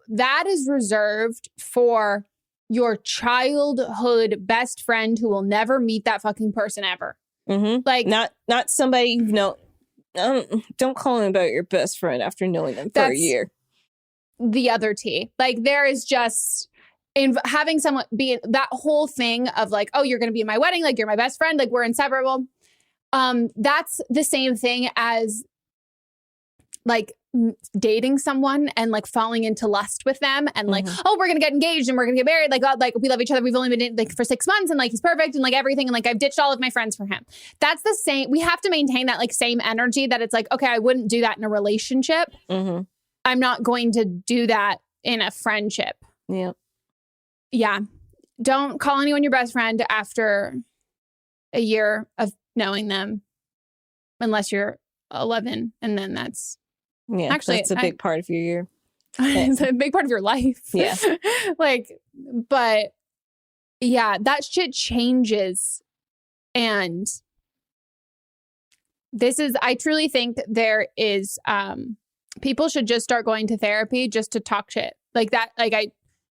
That is reserved for your childhood best friend who will never meet that fucking person ever. Mm-hmm. Like, not somebody you know. Don't call him about your best friend after knowing them for a year. The other tea. Like, there is just having someone be that whole thing of like, oh, you're going to be in my wedding. Like, you're my best friend. Like, we're inseparable. That's the same thing as like dating someone and like falling into lust with them and like, oh, we're gonna get engaged and we're gonna get married. Like, we love each other. We've only been in like for 6 months and like he's perfect and like everything. And like, I've ditched all of my friends for him. That's the same. We have to maintain that like same energy that it's like, okay, I wouldn't do that in a relationship. I'm not going to do that in a friendship. Yeah. Yeah. Don't call anyone your best friend after a year of knowing them unless you're 11. And then that's, yeah, actually, it's a big part of your year. It's a big part of your life. Yeah. Like, but yeah, that shit changes. And I truly think there is, people should just start going to therapy just to talk shit like that. Like,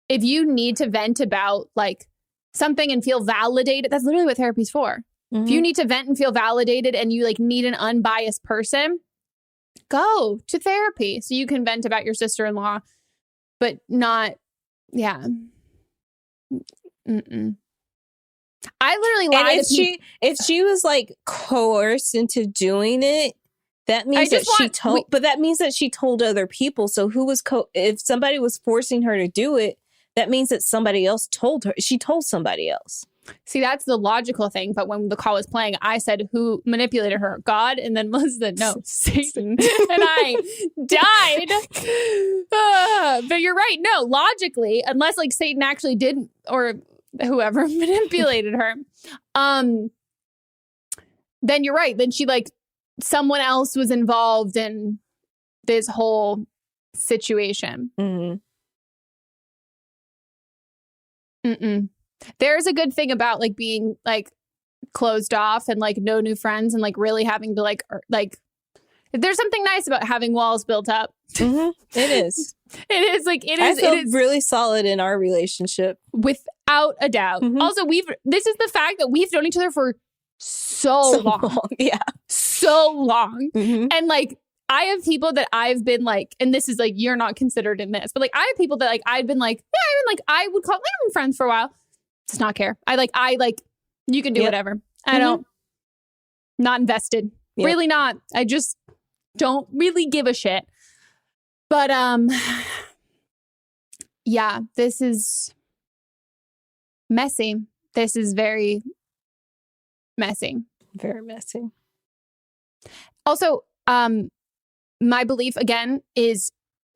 if you need to vent about like something and feel validated, that's literally what therapy's for. If you need to vent and feel validated and you like need an unbiased person, go to therapy so you can vent about your sister-in-law, but not, yeah. I literally lied. And if she was like coerced into doing it, that means that means that she told other people. So who was if somebody was forcing her to do it, that means that somebody else told her. She told somebody else. See, that's the logical thing. But when the call was playing, I said, who manipulated her? God? And then Melissa said, no, Satan. And I died. But you're right. No, logically, unless like Satan actually did or whoever manipulated her, then you're right. Then she like someone else was involved in this whole situation. There's a good thing about like being like closed off and like no new friends and like really having to like There's something nice about having walls built up. Mm-hmm. It is. It is like, it is. I feel it is really solid in our relationship. without a doubt. Mm-hmm. Also, this is the fact that we've known each other for so long. Yeah. So long. Mm-hmm. And like, I have people that I've been like, and this is like, you're not considered in this, but like, I have people that like, I've been like, I would call them friends for a while. Does not care. I like, you can do whatever. I don't, not invested. Yep. Really not. I just don't really give a shit. But, yeah, this is messy. This is very messy. Very messy. Also, my belief again is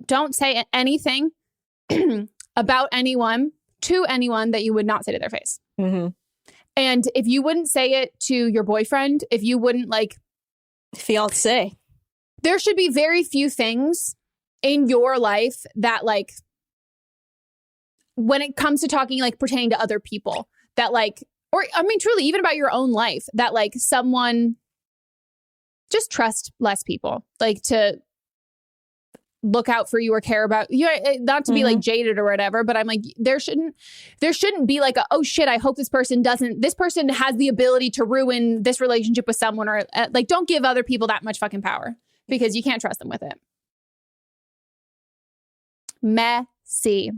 don't say anything about anyone to anyone that you would not say to their face. Mm-hmm. And if you wouldn't say it to your boyfriend, if you wouldn't like fiance, there should be very few things in your life that like, when it comes to talking, like pertaining to other people that like, or I mean, truly even about your own life that like someone just trust less people, like to look out for you or care about you, not to be like jaded or whatever, but I'm like, there shouldn't be like oh shit, I hope this person has the ability to ruin this relationship with someone, or like, don't give other people that much fucking power because you can't trust them with it. Messy.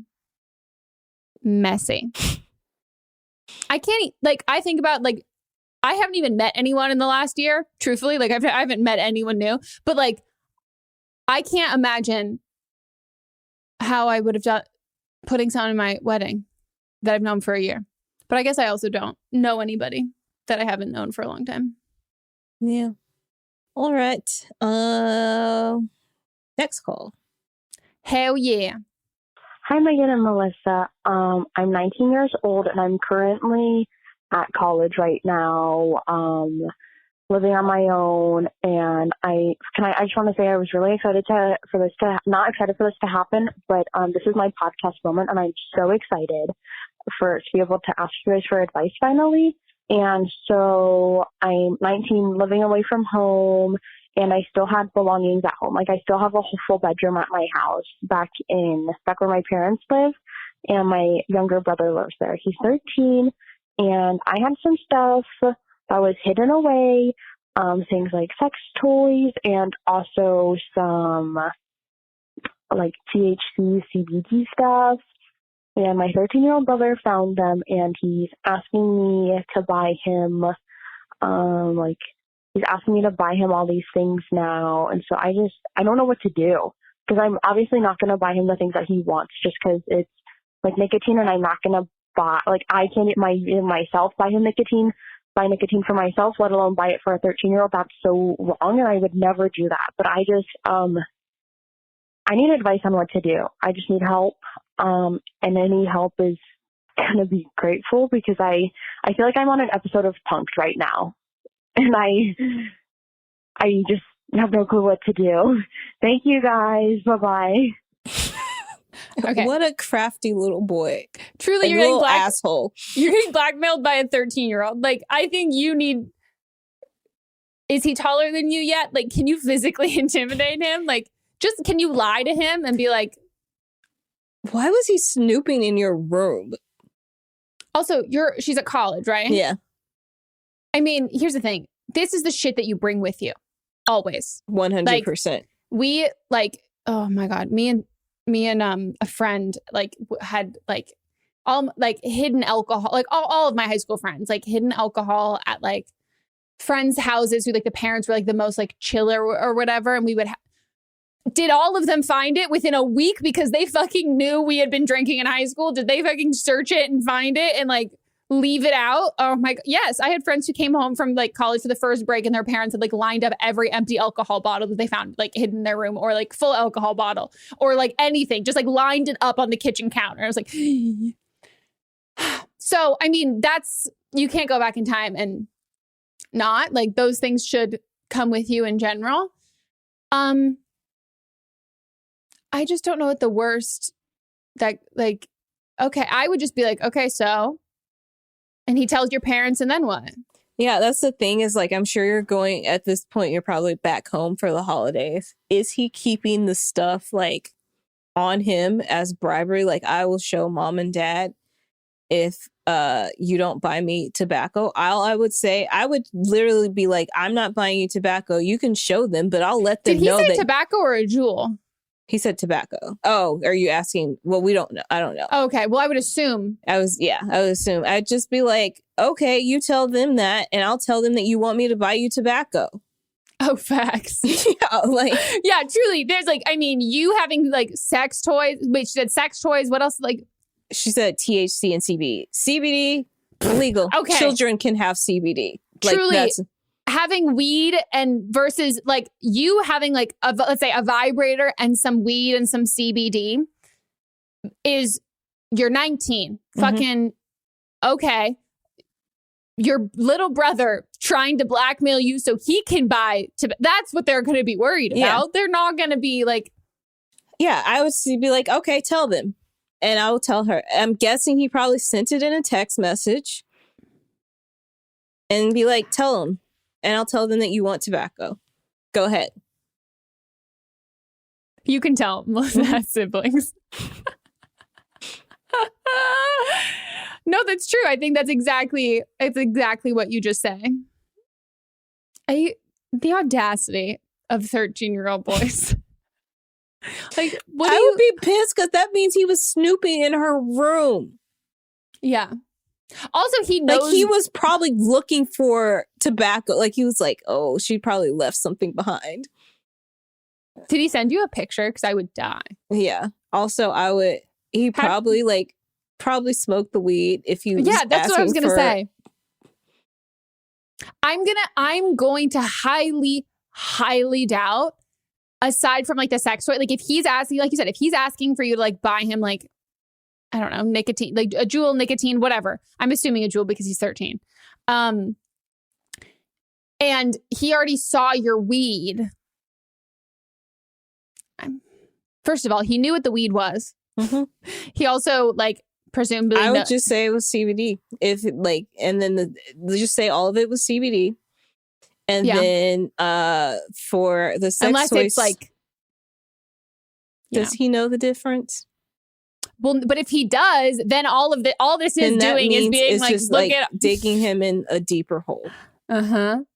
I can't like, I think about like, I haven't even met anyone in the last year, truthfully. Like I haven't met anyone new, but like, I can't imagine how I would have done putting someone in my wedding that I've known for a year. But I guess I also don't know anybody that I haven't known for a long time. Yeah. All right. Next call. Hell yeah. Hi, Megan and Melissa. I'm 19 years old and I'm currently at college right now, living on my own. And I just want to say I was really excited not excited for this to happen, but this is my podcast moment and I'm so excited to be able to ask you guys for advice finally. And so I'm 19, living away from home, and I still had belongings at home. Like I still have a whole full bedroom at my house back where my parents live, and my younger brother lives there. He's 13, and I had some stuff that was hidden away, things like sex toys and also some like THC, CBD stuff. And my 13-year-old brother found them, and he's asking me to buy him, he's asking me to buy him all these things now. And so I don't know what to do, because I'm obviously not going to buy him the things that he wants just because it's like nicotine, and I'm not going to buy, like I can't myself buy him nicotine for myself, let alone buy it for a 13-year-old. That's so wrong, and I would never do that. But I need advice on what to do. I just need help. And any help is going to be grateful, because I feel like I'm on an episode of Punk'd right now. And I just have no clue what to do. Thank you guys. Bye-bye. Okay. What a crafty little boy. Truly, you're getting asshole. You're getting blackmailed by a 13-year-old. Like, I think you need... Is he taller than you yet? Like, can you physically intimidate him? Like, just can you lie to him and be like... Why was he snooping in your room? Also, she's at college, right? Yeah. I mean, here's the thing. This is the shit that you bring with you. Always. 100%. We oh my God, me and a friend had all hidden alcohol, like all of my high school friends, like hidden alcohol at like friends' houses who like the parents were like the most like chiller or whatever. And we would did all of them find it within a week because they fucking knew we had been drinking in high school? Did they fucking search it and find it and like leave it out? Oh my God. Yes. I had friends who came home from like college for the first break and their parents had like lined up every empty alcohol bottle that they found like hidden in their room, or like full alcohol bottle, or like anything, just like lined it up on the kitchen counter. I was like, so, I mean, you can't go back in time and not like those things should come with you in general. I just don't know what the worst that like, okay, I would just be like, okay, so, and he tells your parents and then what? Yeah, that's the thing is like, I'm sure you're going at this point, you're probably back home for the holidays. Is he keeping the stuff like on him as bribery? Like, I will show mom and dad if you don't buy me tobacco. I would say, I would literally be like, I'm not buying you tobacco. You can show them, but I'll let them know. Did he say tobacco or a jewel? He said tobacco. Oh, are you asking? Well, we don't know. I don't know. Okay. Well, I would assume. I would assume. I'd just be like, okay, you tell them that, and I'll tell them that you want me to buy you tobacco. Oh, facts. Yeah, truly. There's like, I mean, you having like sex toys. Wait, she said sex toys. What else? Like, she said THC and CBD. CBD, illegal. Okay. Children can have CBD. Truly. Like, having weed and versus like you having like let's say a vibrator and some weed and some CBD is you're 19. Fucking okay. Your little brother trying to blackmail you so he can buy that's what they're going to be worried about. They're not going to be like, yeah, I would be like, okay, tell them. And I will tell her. I'm guessing he probably sent it in a text message and be like, tell them. And I'll tell them that you want tobacco. Go ahead. You can tell Melissa has siblings. No, that's true. I think it's exactly what you just say. The audacity of 13-year-old boys. Like, I would be pissed because that means he was snooping in her room. Yeah. Also, he knows... Like, he was probably looking for tobacco. Like, he was like, oh, she probably left something behind. Did he send you a picture? Because I would die. Yeah. Also, he probably smoked the weed if you... Yeah, that's what I was going to say. I'm going to highly, highly doubt, aside from like the sex toy, like if he's asking, like you said, if he's asking for you to like buy him like, I don't know, nicotine, like a jewel, nicotine, whatever. I'm assuming a jewel because he's 13. And he already saw your weed. First of all, he knew what the weed was. He also like presumably. I would just say it was CBD. If like, and then just say all of it was CBD. And then for the sex unless toys, it's like, does he know the difference? Well, but if he does, then all this is doing is being like, just look like at digging him in a deeper hole. To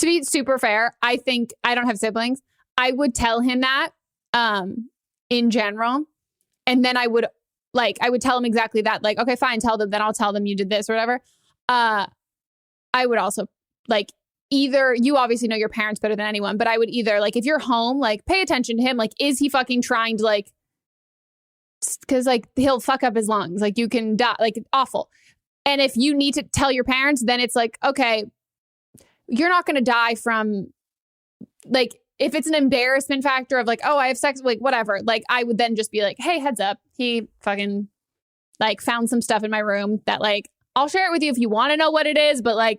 be super fair, I think I don't have siblings. I would tell him that in general, and then I would tell him exactly that. Like, okay, fine, tell them. Then I'll tell them you did this or whatever. I would also like. Either you obviously know your parents better than anyone, but I would either like if you're home, like pay attention to him. Like, is he fucking trying to like, because like he'll fuck up his lungs. Like you can die, like awful. And if you need to tell your parents, then it's like, okay, you're not going to die from like, if it's an embarrassment factor of like, oh, I have sex, like whatever. Like I would then just be like, hey, heads up. He fucking like found some stuff in my room that like, I'll share it with you if you want to know what it is. But like,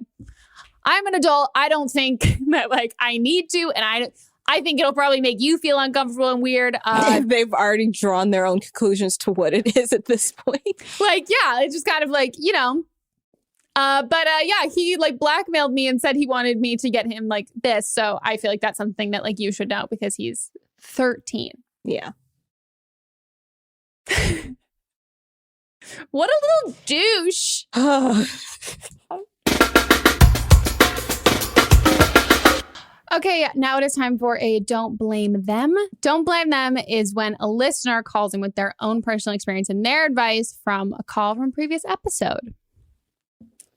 I'm an adult. I don't think that like I need to. And I think it'll probably make you feel uncomfortable and weird. They've already drawn their own conclusions to what it is at this point. Like, yeah, it's just kind of like, you know. But he like blackmailed me and said he wanted me to get him like this. So I feel like that's something that like you should know because he's 13. Yeah. What a little douche. Okay, now it is time for a Don't Blame Them. Don't Blame Them is when a listener calls in with their own personal experience and their advice from a call from a previous episode.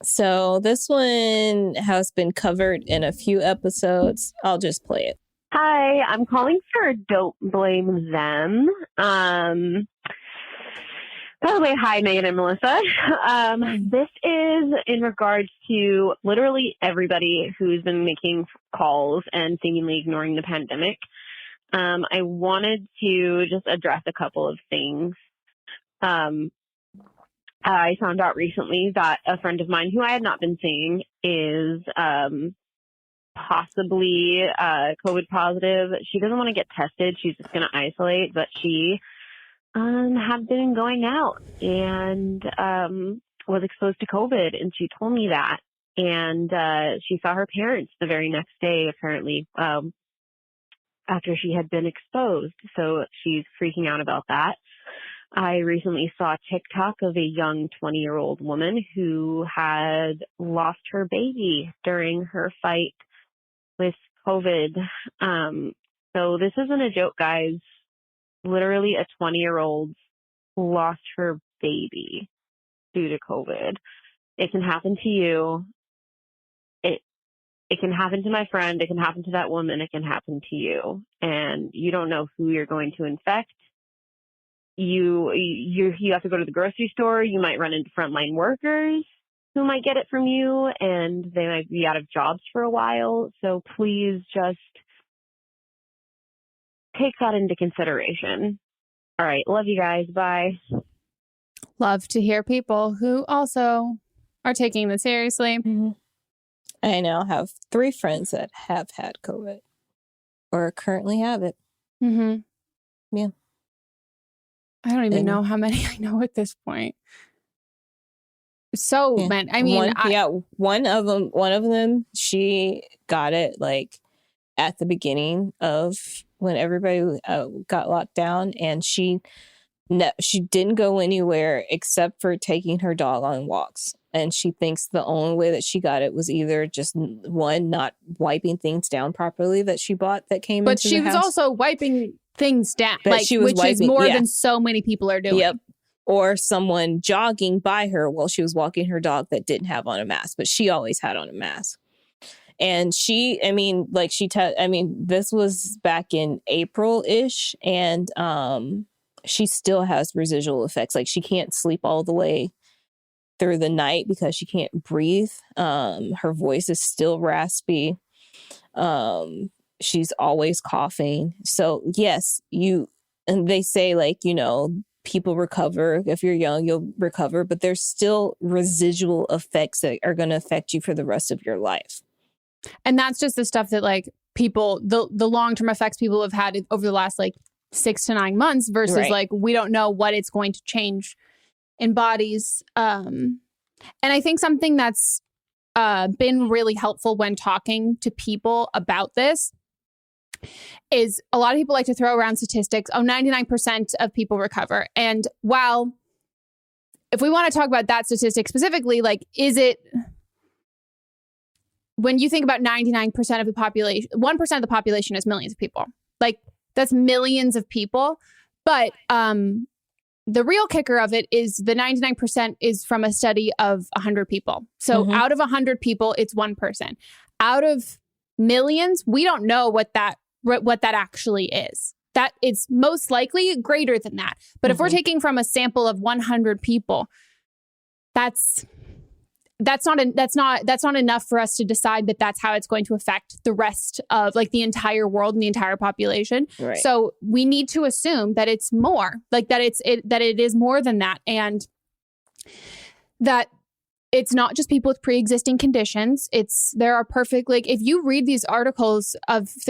So this one has been covered in a few episodes. I'll just play it. Hi, I'm calling for Don't Blame Them. By the way, hi, Megan and Melissa. This is in regards to literally everybody who's been making calls and seemingly ignoring the pandemic. I wanted to just address a couple of things. I found out recently that a friend of mine who I had not been seeing is possibly COVID positive. She doesn't want to get tested. She's just going to isolate, but she had been going out and was exposed to COVID, and she told me that. And she saw her parents the very next day, apparently, after she had been exposed. So she's freaking out about that. I recently saw a TikTok of a young 20-year-old woman who had lost her baby during her fight with COVID. So this isn't a joke, guys. Literally a 20-year-old lost her baby due to COVID. It can happen to you. It can happen to my friend. It can happen to that woman. It can happen to you. And you don't know who you're going to infect. You have to go to the grocery store. You might run into frontline workers who might get it from you, and they might be out of jobs for a while. So please just take that into consideration. All right. Love you guys. Bye. Love to hear people who also are taking this seriously. Mm-hmm. I now have 3 friends that have had COVID or currently have it. Mm-hmm. Yeah. I don't even know how many I know at this point. So, man, I mean, one of them, she got it like at the beginning of when everybody got locked down, and she didn't go anywhere except for taking her dog on walks. And she thinks the only way that she got it was either just one, not wiping things down properly that she bought that came into the house. But she was also wiping things down, which is more than so many people are doing. Yep. Or someone jogging by her while she was walking her dog that didn't have on a mask, but she always had on a mask. And this was back in April-ish, and she still has residual effects. Like, she can't sleep all the way through the night because she can't breathe. Her voice is still raspy. She's always coughing. So yes, and they say, like, people recover. If you're young, you'll recover, but there's still residual effects that are going to affect you for the rest of your life. And that's just the stuff that, like, people, the long-term effects people have had over the last, like, 6 to 9 months versus like, we don't know what it's going to change in bodies. And I think something that's been really helpful when talking to people about this is a lot of people like to throw around statistics. 99% of people recover. And while if we want to talk about that statistic specifically, like, is it, when you think about 99% of the population, 1% of the population is millions of people. Like, that's millions of people. But the real kicker of it is the 99% is from a study of 100 people. So out of 100 people, it's 1 person. Out of millions, we don't know what that actually is. That it's most likely greater than that. But if we're taking from a sample of 100 people, that's not enough for us to decide that that's how it's going to affect the rest of, like, the entire world and the entire population. Right. So we need to assume that it's more, like, that it is more than that, and that it's not just people with pre-existing conditions. There are if you read these articles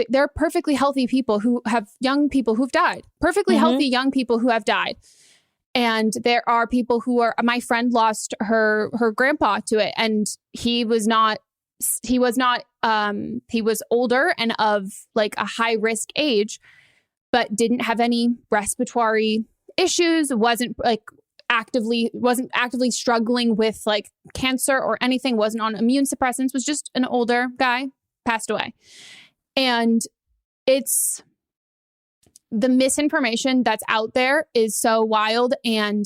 there are perfectly healthy people who have young people who've died, perfectly healthy young people who have died. And there are people who are, my friend lost her grandpa to it, and he was older and of, like, a high risk age, but didn't have any respiratory issues, wasn't actively struggling with, like, cancer or anything, wasn't on immune suppressants, was just an older guy, passed away. And it's, the misinformation that's out there is so wild, and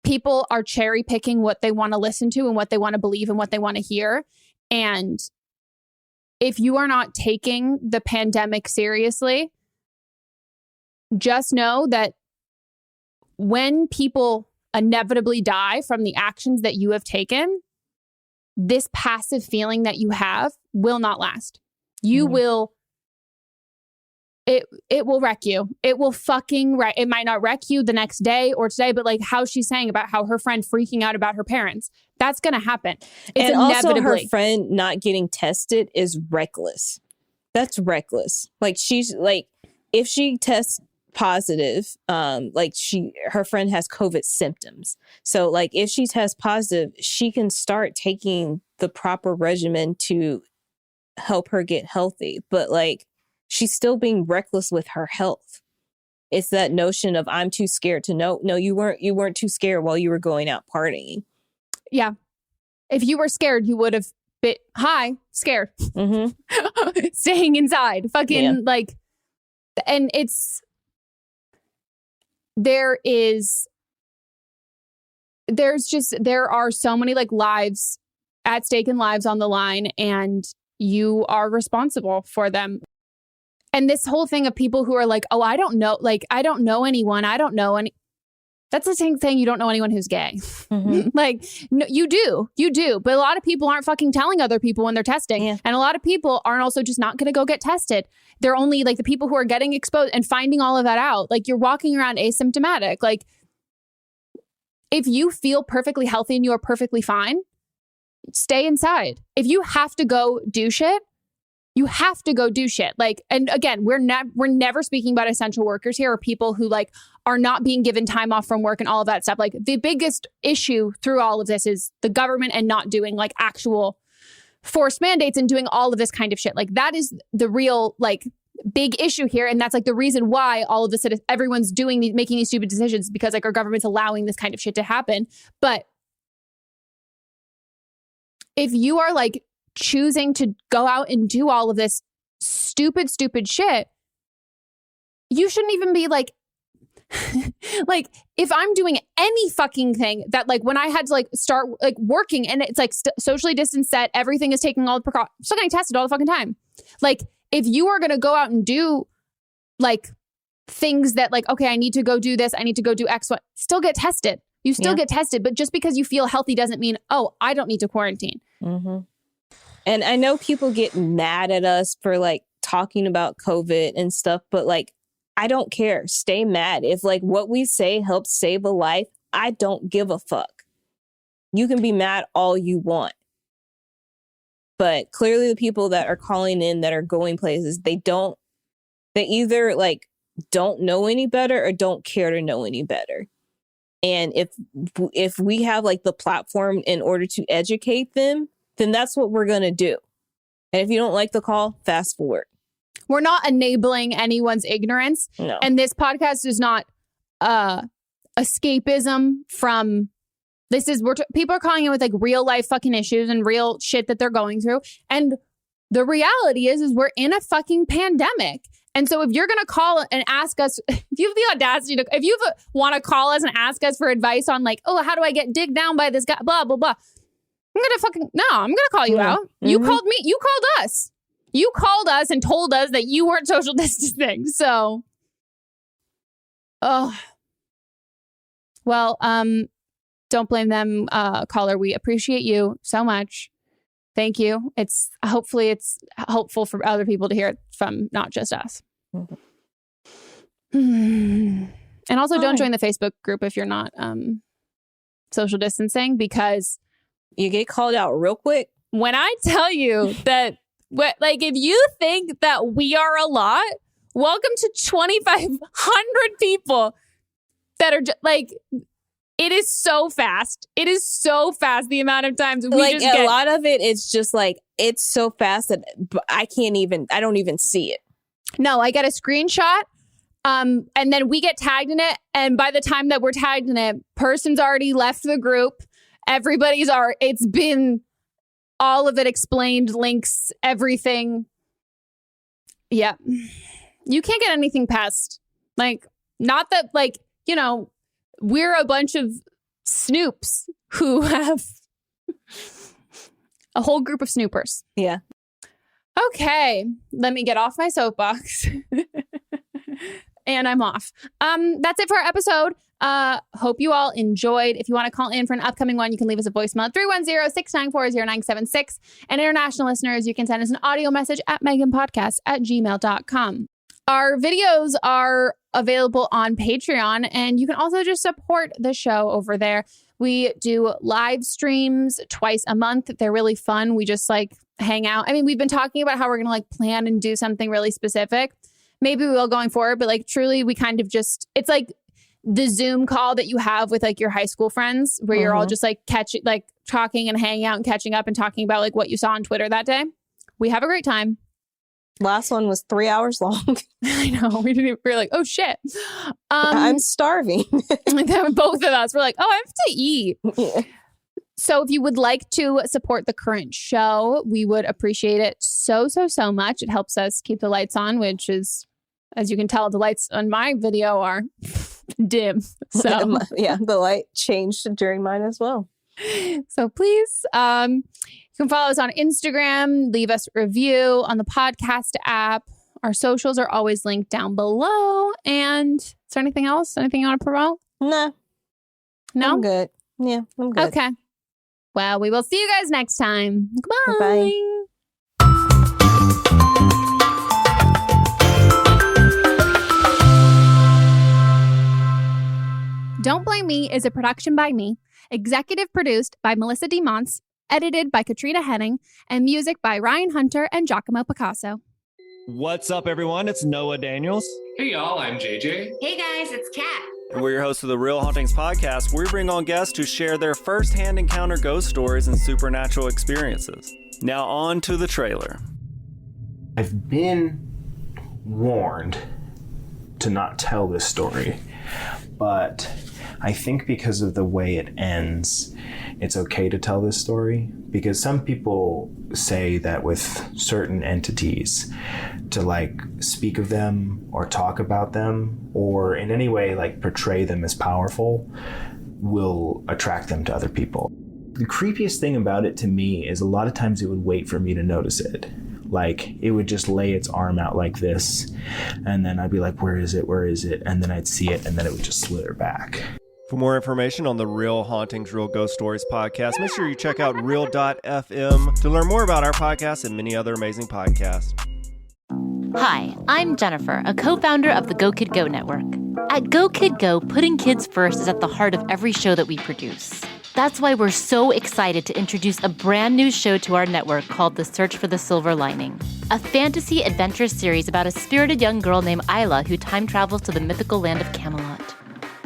people are cherry picking what they want to listen to and what they want to believe and what they want to hear. And if you are not taking the pandemic seriously, just know that when people inevitably die from the actions that you have taken, this passive feeling that you have will not last. You will, it will wreck you. It will fucking wreck. It might not wreck you the next day or today, but, like, how she's saying about how her friend freaking out about her parents, that's going to happen. It's also her friend not getting tested is reckless. That's reckless. Like, she's like, if she tests positive, her friend has COVID symptoms. So, like, if she tests positive, she can start taking the proper regimen to help her get healthy. But like, she's still being reckless with her health. It's that notion of I'm too scared to know. No, you weren't too scared while you were going out partying. Yeah. If you were scared, you would have been scared. Mm-hmm. Staying inside. Fucking like, and there are so many like lives at stake and lives on the line, and you are responsible for them. And this whole thing of people who are like, oh, I don't know anyone. I don't know any. That's the same thing. You don't know anyone who's gay. Mm-hmm. Like, no, you do. But a lot of people aren't fucking telling other people when they're testing. Yeah. And a lot of people aren't also just not going to go get tested. They're only like the people who are getting exposed and finding all of that out. Like, you're walking around asymptomatic. Like, if you feel perfectly healthy and you are perfectly fine, stay inside. If you have to go do shit, you have to go do shit. Like, and again, we're never speaking about essential workers here, or people who like are not being given time off from work and all of that stuff. Like, the biggest issue through all of this is the government and not doing like actual forced mandates and doing all of this kind of shit. Like, that is the real like big issue here. And that's like the reason why all of this, everyone's making these stupid decisions, because like our government's allowing this kind of shit to happen. But if you are like choosing to go out and do all of this stupid shit, you shouldn't even be like, like, if I'm doing any fucking thing that like when I had to like start like working and it's like socially distanced set, everything is taking all the precautions, I'm still getting tested all the fucking time. Like, if you are going to go out and do like things that like, okay, I need to go do this, I need to go do X, Y, still get tested. You still get tested, but just because you feel healthy doesn't mean, oh, I don't need to quarantine. Mm-hmm. And I know people get mad at us for like talking about COVID and stuff, but like, I don't care. Stay mad. If like what we say helps save a life, I don't give a fuck. You can be mad all you want. But clearly the people that are calling in that are going places, they either like don't know any better or don't care to know any better. And if we have like the platform in order to educate them, then that's what we're going to do. And if you don't like the call, fast forward. We're not enabling anyone's ignorance. No. And this podcast is not escapism from, people are calling in with like real life fucking issues and real shit that they're going through. And the reality is we're in a fucking pandemic. And so if you're going to call and ask us, if you have the audacity to, if you want to call us and ask us for advice on like, oh, how do I get digged down by this guy, blah, blah, blah. I'm going to call you out. Mm-hmm. You called me. You called us. You called us and told us that you weren't social distancing. So, well, don't blame them, caller. We appreciate you so much. Thank you. Hopefully it's helpful for other people to hear it from not just us. Mm-hmm. And also don't join the Facebook group if you're not social distancing, because you get called out real quick. When I tell you that, like, if you think that we are a lot, welcome to 2,500 people that are like, it is so fast. It is so fast. The amount of times we like just get, a lot of it. It's just like, it's so fast that I don't even see it. No, I get a screenshot. And then we get tagged in it. And by the time that we're tagged in it, person's already left the group. It's been all of it explained, links, everything. Yeah. You can't get anything past, like, not that, like, you know, we're a bunch of snoops who have a whole group of snoopers. Yeah. Okay. Let me get off my soapbox. And I'm off. That's it for our episode. Hope you all enjoyed. If you want to call in for an upcoming one, you can leave us a voicemail at 310-694-0976. And international listeners, you can send us an audio message at meghanpodcast@gmail.com. Our videos are available on Patreon, and you can also just support the show over there. We do live streams twice a month. They're really fun. We just like hang out. I mean, we've been talking about how we're going to like plan and do something really specific. Maybe we will going forward, but like truly we kind of just, it's like the Zoom call that you have with like your high school friends where you're all just like talking and hanging out and catching up and talking about like what you saw on Twitter that day. We have a great time. Last one was 3 hours long. I know. We were like, oh shit. I'm starving. Both of us were like, oh, I have to eat. Yeah. So if you would like to support the current show, we would appreciate it so much. It helps us keep the lights on, which is, as you can tell, the lights on my video are dim. So yeah, the light changed during mine as well. So please, you can follow us on Instagram, leave us a review on the podcast app. Our socials are always linked down below. And is there anything else? Anything you want to promote? No. I'm good. Yeah, I'm good. Okay. Well, we will see you guys next time. Goodbye. Bye. Don't Blame Me is a production by me, executive produced by Melissa D. Monts, edited by Katrina Henning, and music by Ryan Hunter and Giacomo Picasso. What's up, everyone? It's Noah Daniels. Hey, y'all. I'm JJ. Hey, guys. It's Kat. And we're your hosts of the Real Hauntings podcast, where we bring on guests to share their first-hand encounter ghost stories and supernatural experiences. Now on to the trailer. I've been warned to not tell this story, but I think because of the way it ends, it's okay to tell this story, because some people say that with certain entities, to like speak of them or talk about them or in any way like portray them as powerful will attract them to other people. The creepiest thing about it to me is a lot of times it would wait for me to notice it. Like it would just lay its arm out like this, and then I'd be like, where is it? Where is it? And then I'd see it, and then it would just slither back. For more information on the Real Hauntings, Real Ghost Stories podcast, make sure you check out real.fm to learn more about our podcast and many other amazing podcasts. Hi, I'm Jennifer, a co-founder of the Go Kid Go Network. At Go Kid Go, putting kids first is at the heart of every show that we produce. That's why we're so excited to introduce a brand new show to our network called The Search for the Silver Lining, a fantasy adventure series about a spirited young girl named Isla who time travels to the mythical land of Camelot.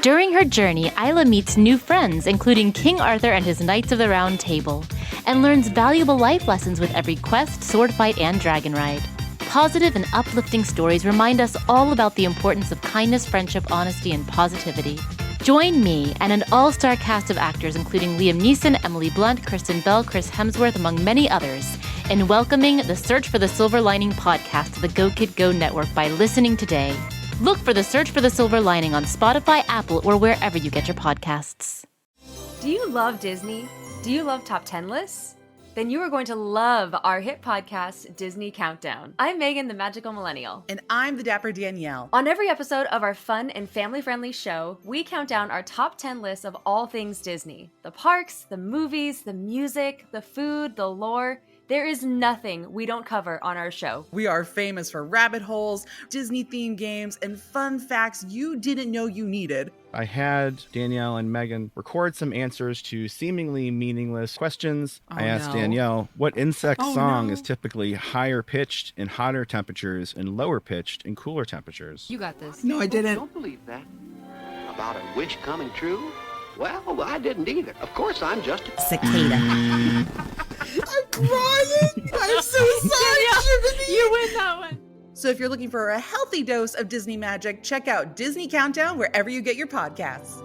During her journey, Isla meets new friends, including King Arthur and his Knights of the Round Table, and learns valuable life lessons with every quest, sword fight, and dragon ride. Positive and uplifting stories remind us all about the importance of kindness, friendship, honesty, and positivity. Join me and an all-star cast of actors including Liam Neeson, Emily Blunt, Kristen Bell, Chris Hemsworth, among many others, in welcoming the Search for the Silver Lining podcast to the Go Kid Go Network by listening today. Look for the Search for the Silver Lining on Spotify, Apple, or wherever you get your podcasts. Do you love Disney? Do you love top 10 lists? Then you are going to love our hit podcast, Disney Countdown. I'm Megan, the Magical Millennial. And I'm the Dapper Danielle. On every episode of our fun and family-friendly show, we count down our top 10 lists of all things Disney. The parks, the movies, the music, the food, the lore. There is nothing we don't cover on our show. We are famous for rabbit holes, Disney-themed games, and fun facts you didn't know you needed. I had Danielle and Megan record some answers to seemingly meaningless questions. I asked Danielle what insect song is typically higher pitched in hotter temperatures and lower pitched in cooler temperatures. You got this. No, I didn't. Don't believe that. About a wish coming true? Well, I didn't either. Of course, I'm just a cicada. I'm crying. I'm so sorry. You win that one. So if you're looking for a healthy dose of Disney magic, check out Disney Countdown wherever you get your podcasts.